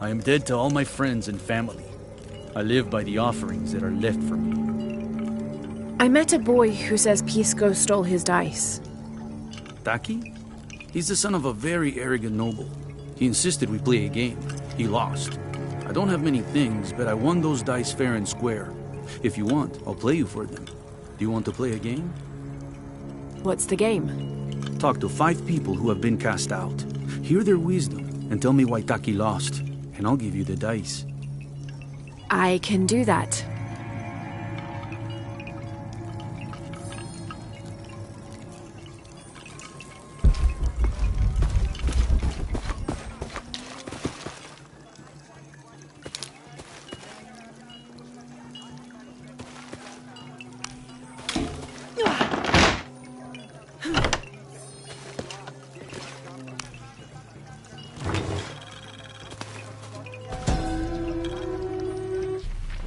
I am dead to all my friends and family. I live by the offerings that are left for me. I met a boy who says Pisco stole his dice. Taki? He's the son of a very arrogant noble. He insisted we play a game. He lost. I don't have many things, but I won those dice fair and square. If you want, I'll play you for them. Do you want to play a game? What's the game? Talk to 5 people who have been cast out. Hear their wisdom and tell me why Taki lost, and I'll give you the dice. I can do that.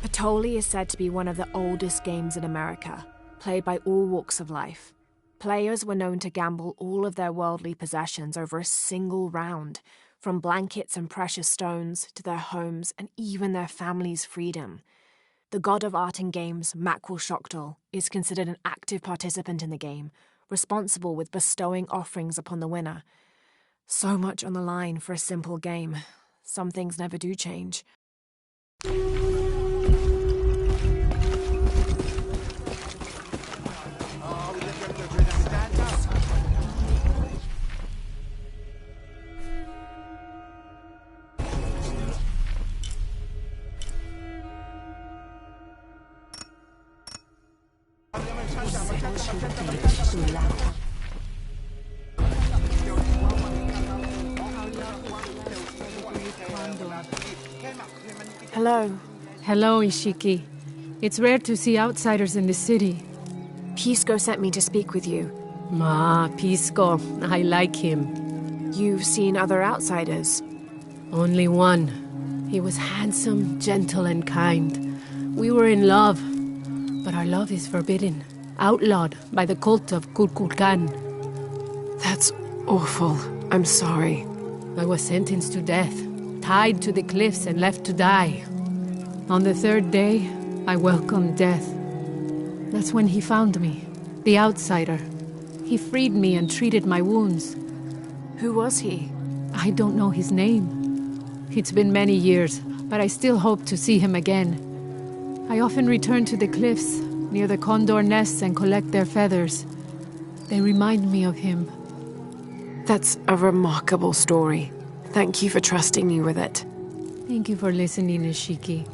Patoli is said to be one of the oldest games in America, played by all walks of life. Players were known to gamble all of their worldly possessions over a single round, from blankets and precious stones to their homes and even their family's freedom. The god of art and games, Makwul Shoktol, is considered an active participant in the game, responsible with bestowing offerings upon the winner. So much on the line for a simple game. Some things never do change. Hello. Hello, Ishiki. It's rare to see outsiders in the city. Pisco sent me to speak with you. Pisco. I like him. You've seen other outsiders? Only one. He was handsome, gentle, and kind. We were in love. But our love is forbidden. Outlawed by the cult of Kukulkan. That's awful. I'm sorry. I was sentenced to death, tied to the cliffs and left to die. On the 3rd day, I welcomed death. That's when he found me, the outsider. He freed me and treated my wounds. Who was he? I don't know his name. It's been many years, but I still hope to see him again. I often return to the cliffs, near the condor nests, and collect their feathers. They remind me of him. That's a remarkable story. Thank you for trusting me with it. Thank you for listening, Ishiki.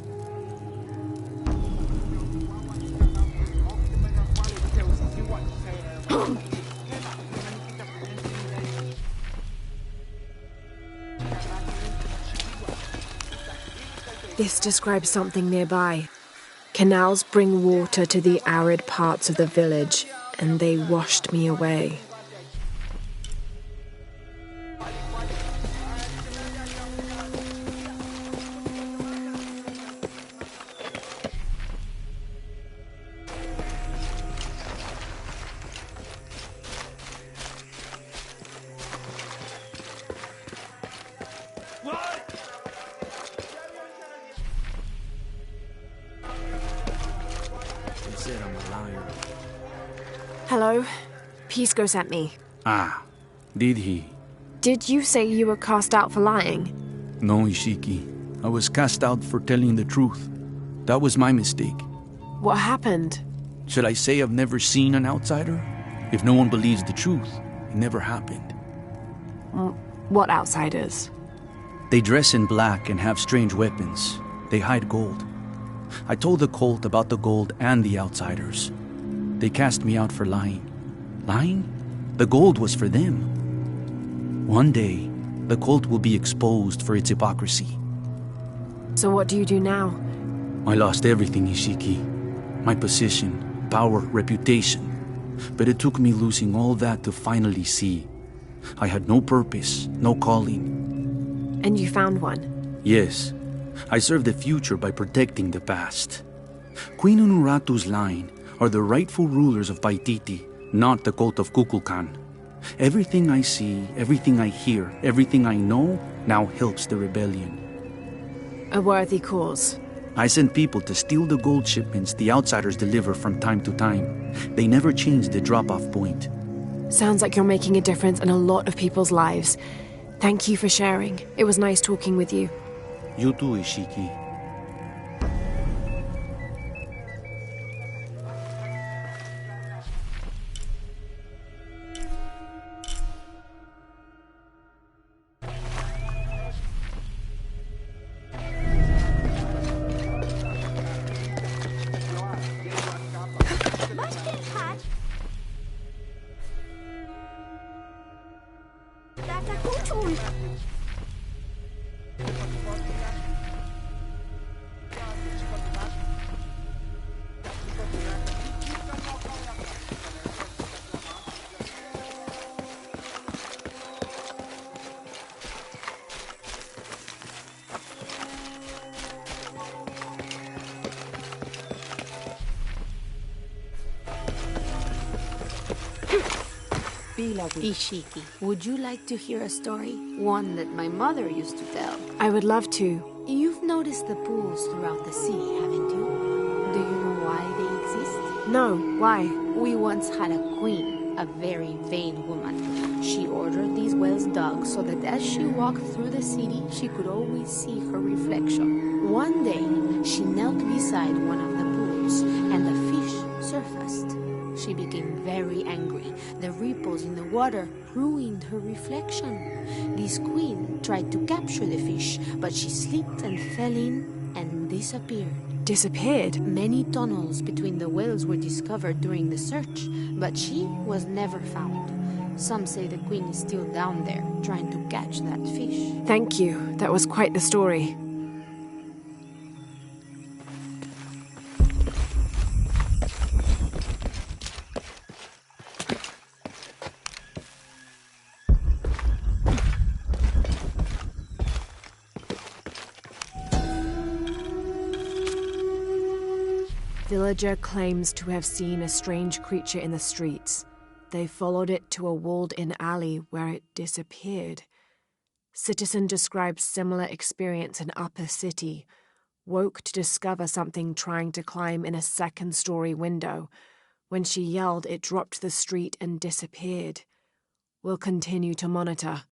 This describes something nearby. Canals bring water to the arid parts of the village, and they washed me away. Hello. Pisco sent me. Ah, did he? Did you say you were cast out for lying? No, Ishiki. I was cast out for telling the truth. That was my mistake. What happened? Should I say I've never seen an outsider? If no one believes the truth, it never happened. What outsiders? They dress in black and have strange weapons. They hide gold. I told the cult about the gold and the outsiders. They cast me out for lying. Lying? The gold was for them. One day, the cult will be exposed for its hypocrisy. So what do you do now? I lost everything, Ishiki. My position, power, reputation. But it took me losing all that to finally see. I had no purpose, no calling. And you found one? Yes. I serve the future by protecting the past. Queen Unuratu's line are the rightful rulers of Paititi, not the cult of Kukulkan. Everything I see, everything I hear, everything I know now helps the rebellion. A worthy cause. I send people to steal the gold shipments the outsiders deliver from time to time. They never change the drop-off point. Sounds like you're making a difference in a lot of people's lives. Thank you for sharing. It was nice talking with you. You too, Ishiki. Ishiki, would you like to hear a story? One that my mother used to tell. I would love to. You've noticed the pools throughout the city, haven't you? Do you know why they exist? No, why? We once had a queen, a very vain woman. She ordered these wells dug so that as she walked through the city, she could always see her reflection. One day, she knelt beside one of the pools, and a fish surfaced. She became very angry. The ripples in the water ruined her reflection. This queen tried to capture the fish, but she slipped and fell in and disappeared. Disappeared? Many tunnels between the wells were discovered during the search, but she was never found. Some say the queen is still down there, trying to catch that fish. Thank you. That was quite the story. Villager claims to have seen a strange creature in the streets. They followed it to a walled-in alley where it disappeared. Citizen describes similar experience in Upper City. Woke to discover something trying to climb in a second-story window. When she yelled, it dropped to the street and disappeared. We'll continue to monitor.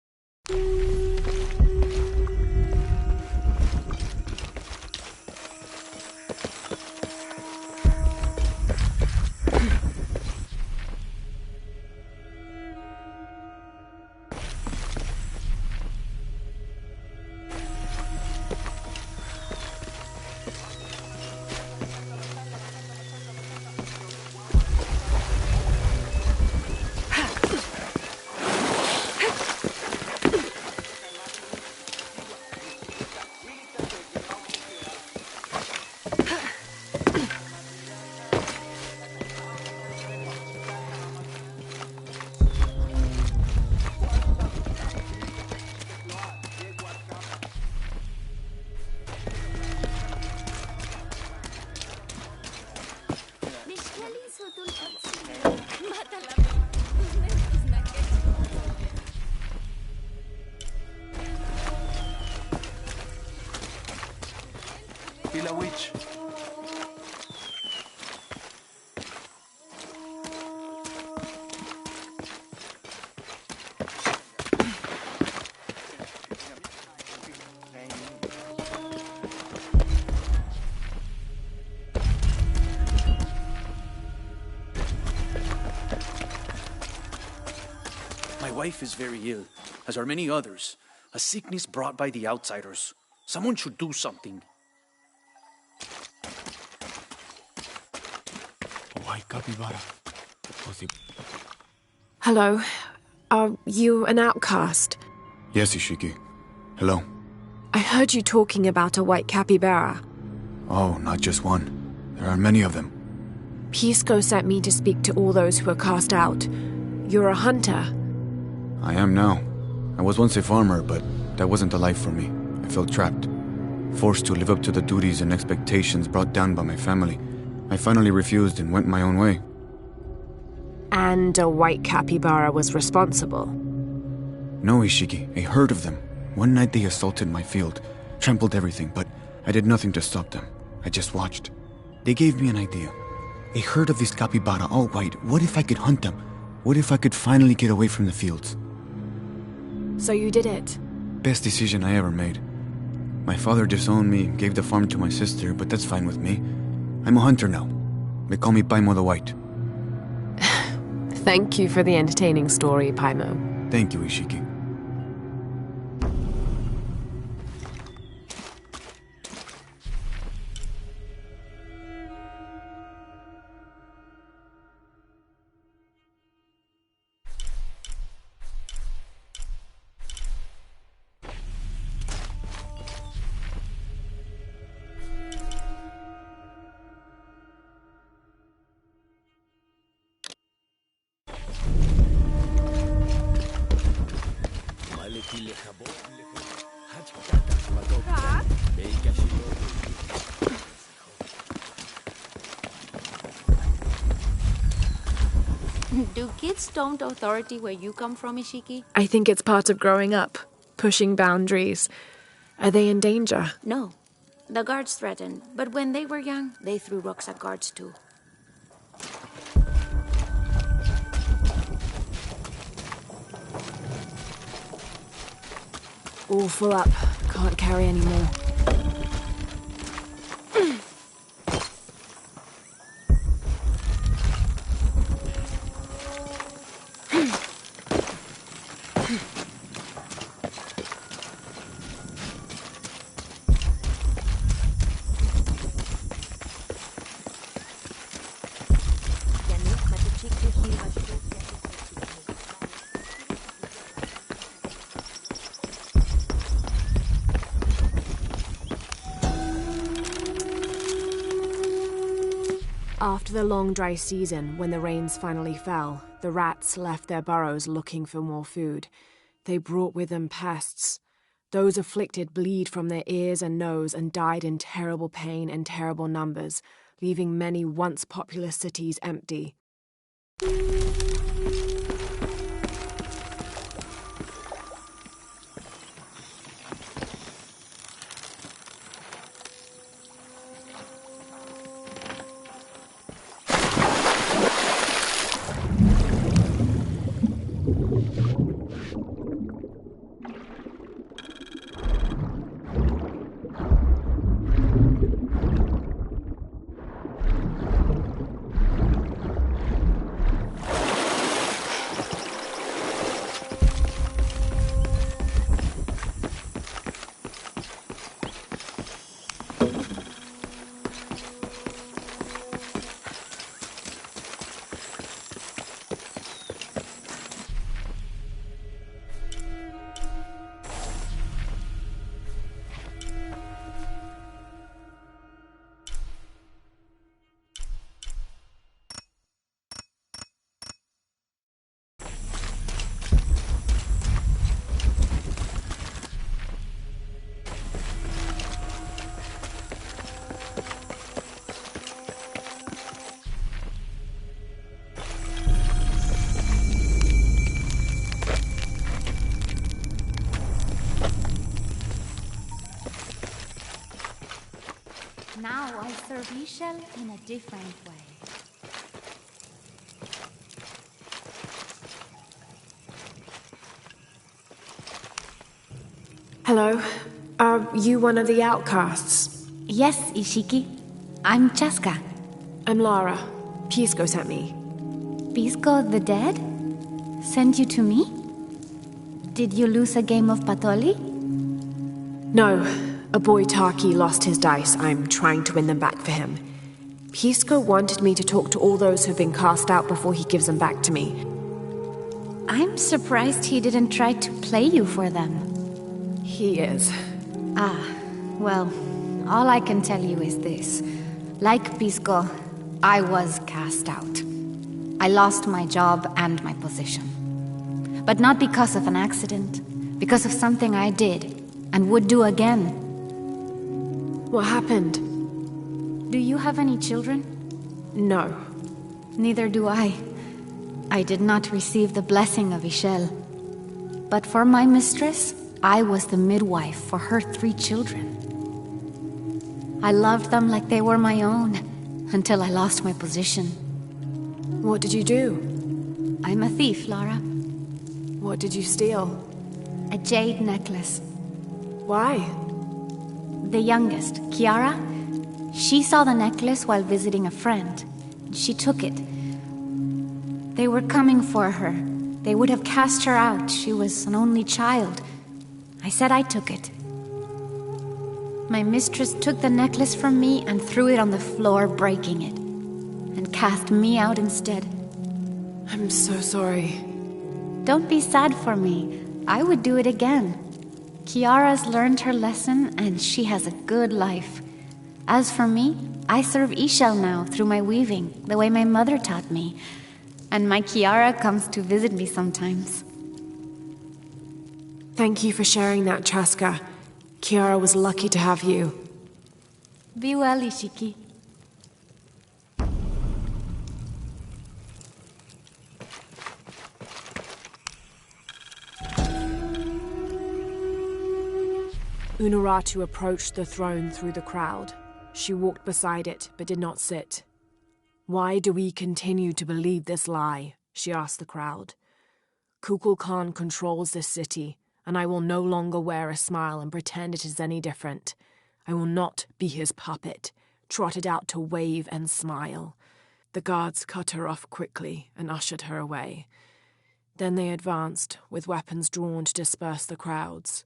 Pila witch. My wife is very ill, as are many others. A sickness brought by the outsiders. Someone should do something. White capybara. Hello. Are you an outcast? Yes, Ishiki. Hello. I heard you talking about a white capybara. Oh, not just one. There are many of them. Pisco sent me to speak to all those who are cast out. You're a hunter. I am now. I was once a farmer, but that wasn't a life for me. I felt trapped. Forced to live up to the duties and expectations brought down by my family. I finally refused and went my own way. And a white capybara was responsible. No, Ishiki, a herd of them. One night they assaulted my field, trampled everything, but I did nothing to stop them. I just watched. They gave me an idea. A herd of these capybara, all white. What if I could hunt them? What if I could finally get away from the fields? So you did it? Best decision I ever made. My father disowned me, gave the farm to my sister, but that's fine with me. I'm a hunter now. They call me Paimo the White. Thank you for the entertaining story, Paimo. Thank you, Ishiki. Do kids don't authority where you come from, Ishiki? I think it's part of growing up. Pushing boundaries. Are they in danger? No. The guards threatened, but when they were young, they threw rocks at guards too. All full up. Can't carry any more. After the long dry season, when the rains finally fell, the rats left their burrows looking for more food. They brought with them pests. Those afflicted bleed from their ears and nose and died in terrible pain and terrible numbers, leaving many once populous cities empty. Now I serve Ishel in a different way. Hello. Are you one of the outcasts? Yes, Ishiki. I'm Chaska. I'm Lara. Pisco sent me. Pisco the dead? Sent you to me? Did you lose a game of Patoli? No. A boy Taki lost his dice. I'm trying to win them back for him. Pisco wanted me to talk to all those who've been cast out before he gives them back to me. I'm surprised he didn't try to play you for them. He is. Ah, well, All I can tell you is this. Like Pisco, I was cast out. I lost my job and my position. But not because of an accident, because of something I did and would do again. What happened? Do you have any children? No. Neither do I. I did not receive the blessing of Ishel. But for my mistress, I was the midwife for her 3 children. I loved them like they were my own, until I lost my position. What did you do? I'm a thief, Lara. What did you steal? A jade necklace. Why? The youngest, Kiara, she saw the necklace while visiting a friend. She took it. They were coming for her. They would have cast her out. She was an only child. I said I took it. My mistress took the necklace from me and threw it on the floor, breaking it, and cast me out instead. I'm so sorry. Don't be sad for me. I would do it again. Kiara's learned her lesson, and she has a good life. As for me, I serve Ishel now through my weaving, the way my mother taught me. And my Kiara comes to visit me sometimes. Thank you for sharing that, Chaska. Kiara was lucky to have you. Be well, Ishiki. Unuratu approached the throne through the crowd. She walked beside it, but did not sit. Why do we continue to believe this lie? She asked the crowd. Kukulkan controls this city, and I will no longer wear a smile and pretend it is any different. I will not be his puppet, trotted out to wave and smile. The guards cut her off quickly and ushered her away. Then they advanced, with weapons drawn to disperse the crowds.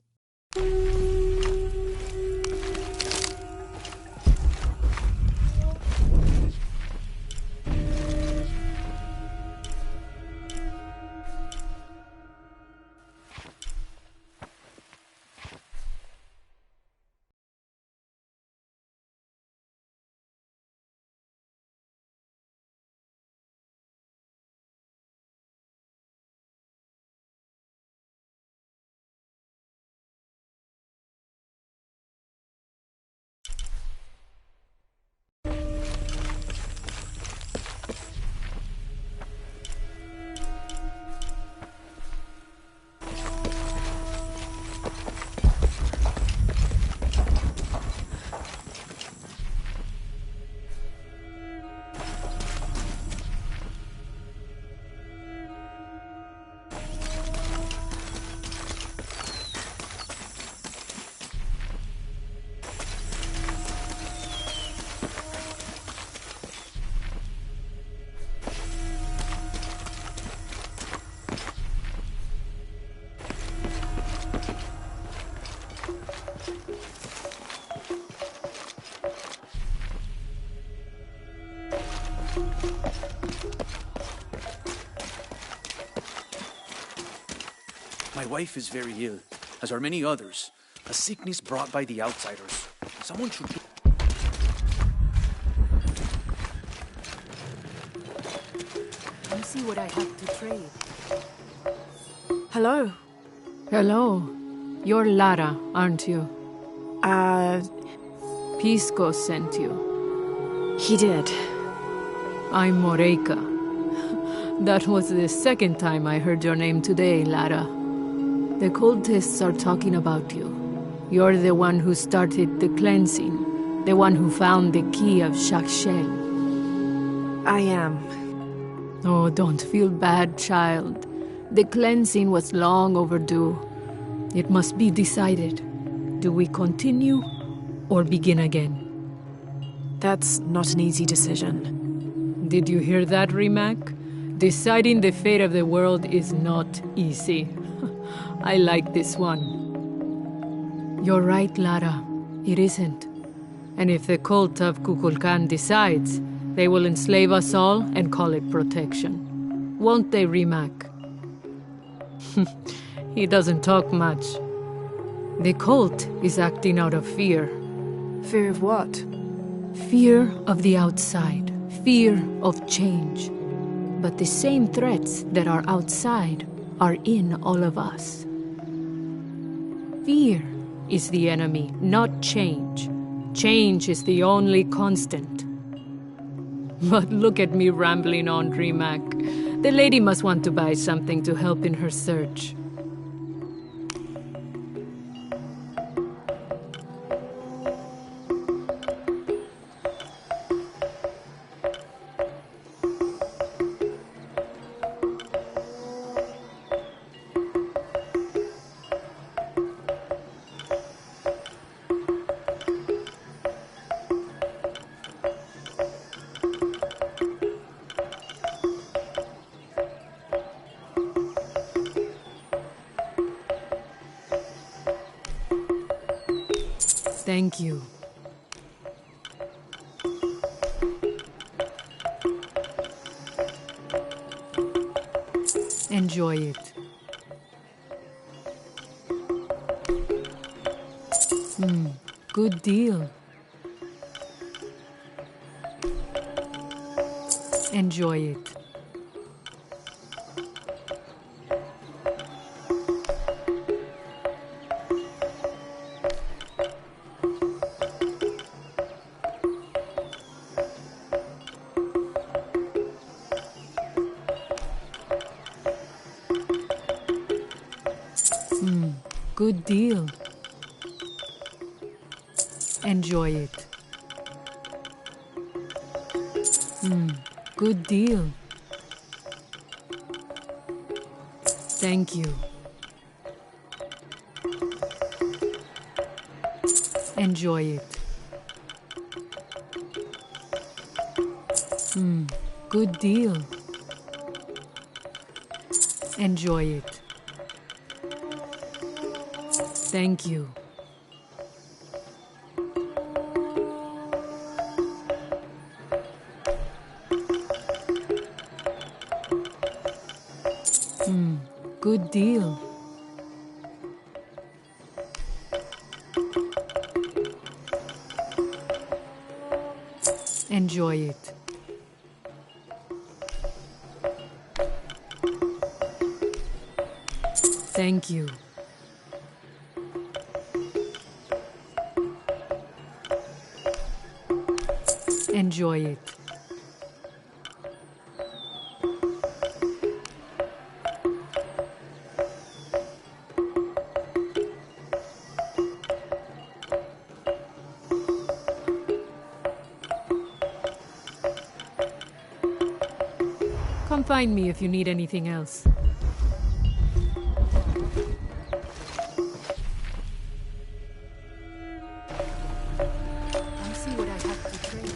My wife is very ill, as are many others. A sickness brought by the outsiders. Someone should... Come see what I have to trade. Hello. Hello. You're Lara, aren't you? Pisco sent you. He did. I'm Moreika. That was the second time I heard your name today, Lara. The cultists are talking about you. You're the one who started the cleansing, the one who found the key of Shakshel. I am. Oh, don't feel bad, child. The cleansing was long overdue. It must be decided. Do we continue or begin again? That's not an easy decision. Did you hear that, Rimac? Deciding the fate of the world is not easy. I like this one. You're right, Lara. It isn't. And if the cult of Kukulkan decides, they will enslave us all and call it protection. Won't they, Rimac? He doesn't talk much. The cult is acting out of fear. Fear of what? Fear of the outside. Fear of change. But the same threats that are outside are in all of us. Fear is the enemy, not change. Change is the only constant. But look at me rambling on, Dreamac. The lady must want to buy something to help in her search. Thank you. Enjoy it. Good deal. Enjoy it. Good deal. Enjoy it. Good deal. Thank you. Enjoy it. Good deal. Enjoy it. Thank you. Good deal. Enjoy it. Thank you. Enjoy it. Come find me if you need anything else. Let's see what I have to trade.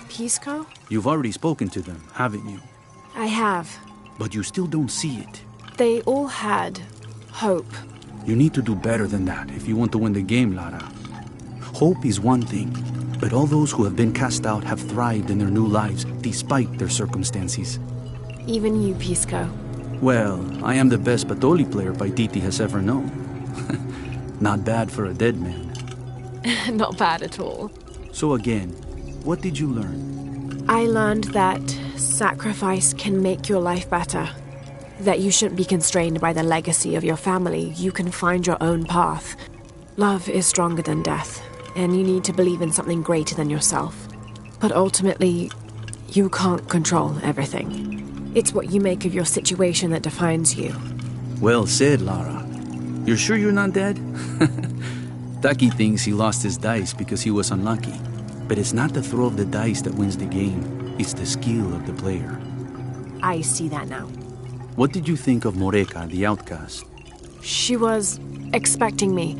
Pisco? You've already spoken to them, haven't you? I have. But you still don't see it. They all had hope. You need to do better than that if you want to win the game, Lara. Hope is one thing, but all those who have been cast out have thrived in their new lives despite their circumstances. Even you, Pisco. Well, I am the best Batoli player Paititi has ever known. Not bad for a dead man. Not bad at all. So again, what did you learn? I learned that sacrifice can make your life better. That you shouldn't be constrained by the legacy of your family. You can find your own path. Love is stronger than death, and you need to believe in something greater than yourself. But ultimately, you can't control everything. It's what you make of your situation that defines you. Well said, Lara. You're sure you're not dead? Taki thinks he lost his dice because he was unlucky. But it's not the throw of the dice that wins the game. It's the skill of the player. I see that now. What did you think of Moreka, the outcast? She was expecting me.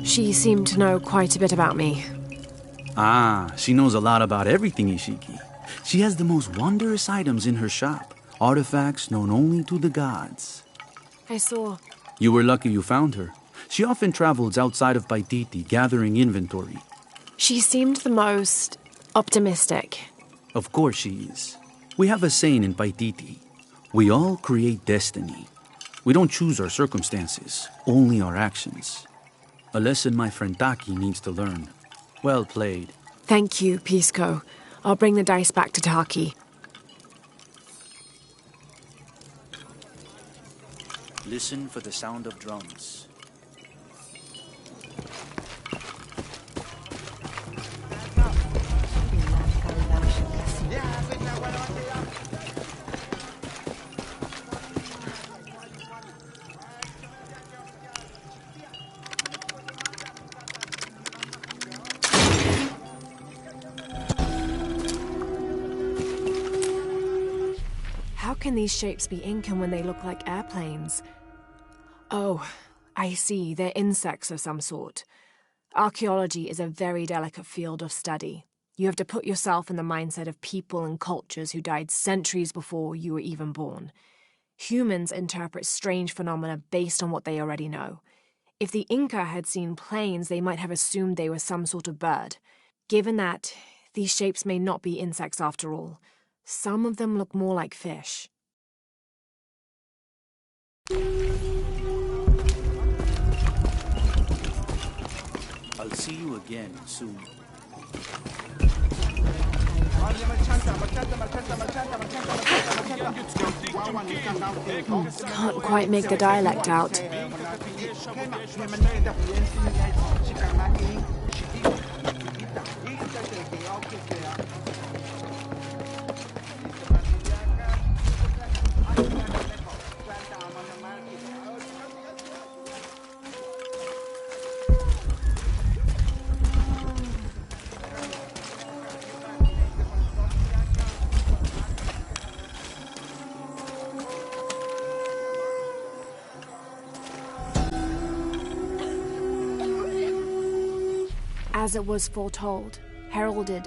She seemed to know quite a bit about me. Ah, she knows a lot about everything, Ishiki. She has the most wondrous items in her shop. Artifacts known only to the gods. I saw. You were lucky you found her. She often travels outside of Paititi, gathering inventory. She seemed the most optimistic. Of course she is. We have a saying in Paititi. We all create destiny. We don't choose our circumstances, only our actions. A lesson my friend Taki needs to learn. Well played. Thank you, Pisco. I'll bring the dice back to Taki. Listen for the sound of drums. How can these shapes be Incan when they look like airplanes? Oh, I see. They're insects of some sort. Archaeology is a very delicate field of study. You have to put yourself in the mindset of people and cultures who died centuries before you were even born. Humans interpret strange phenomena based on what they already know. If the Inca had seen planes, they might have assumed they were some sort of bird. Given that, these shapes may not be insects after all. Some of them look more like fish. I'll see you again soon. Can't quite make the dialect out. As it was foretold, heralded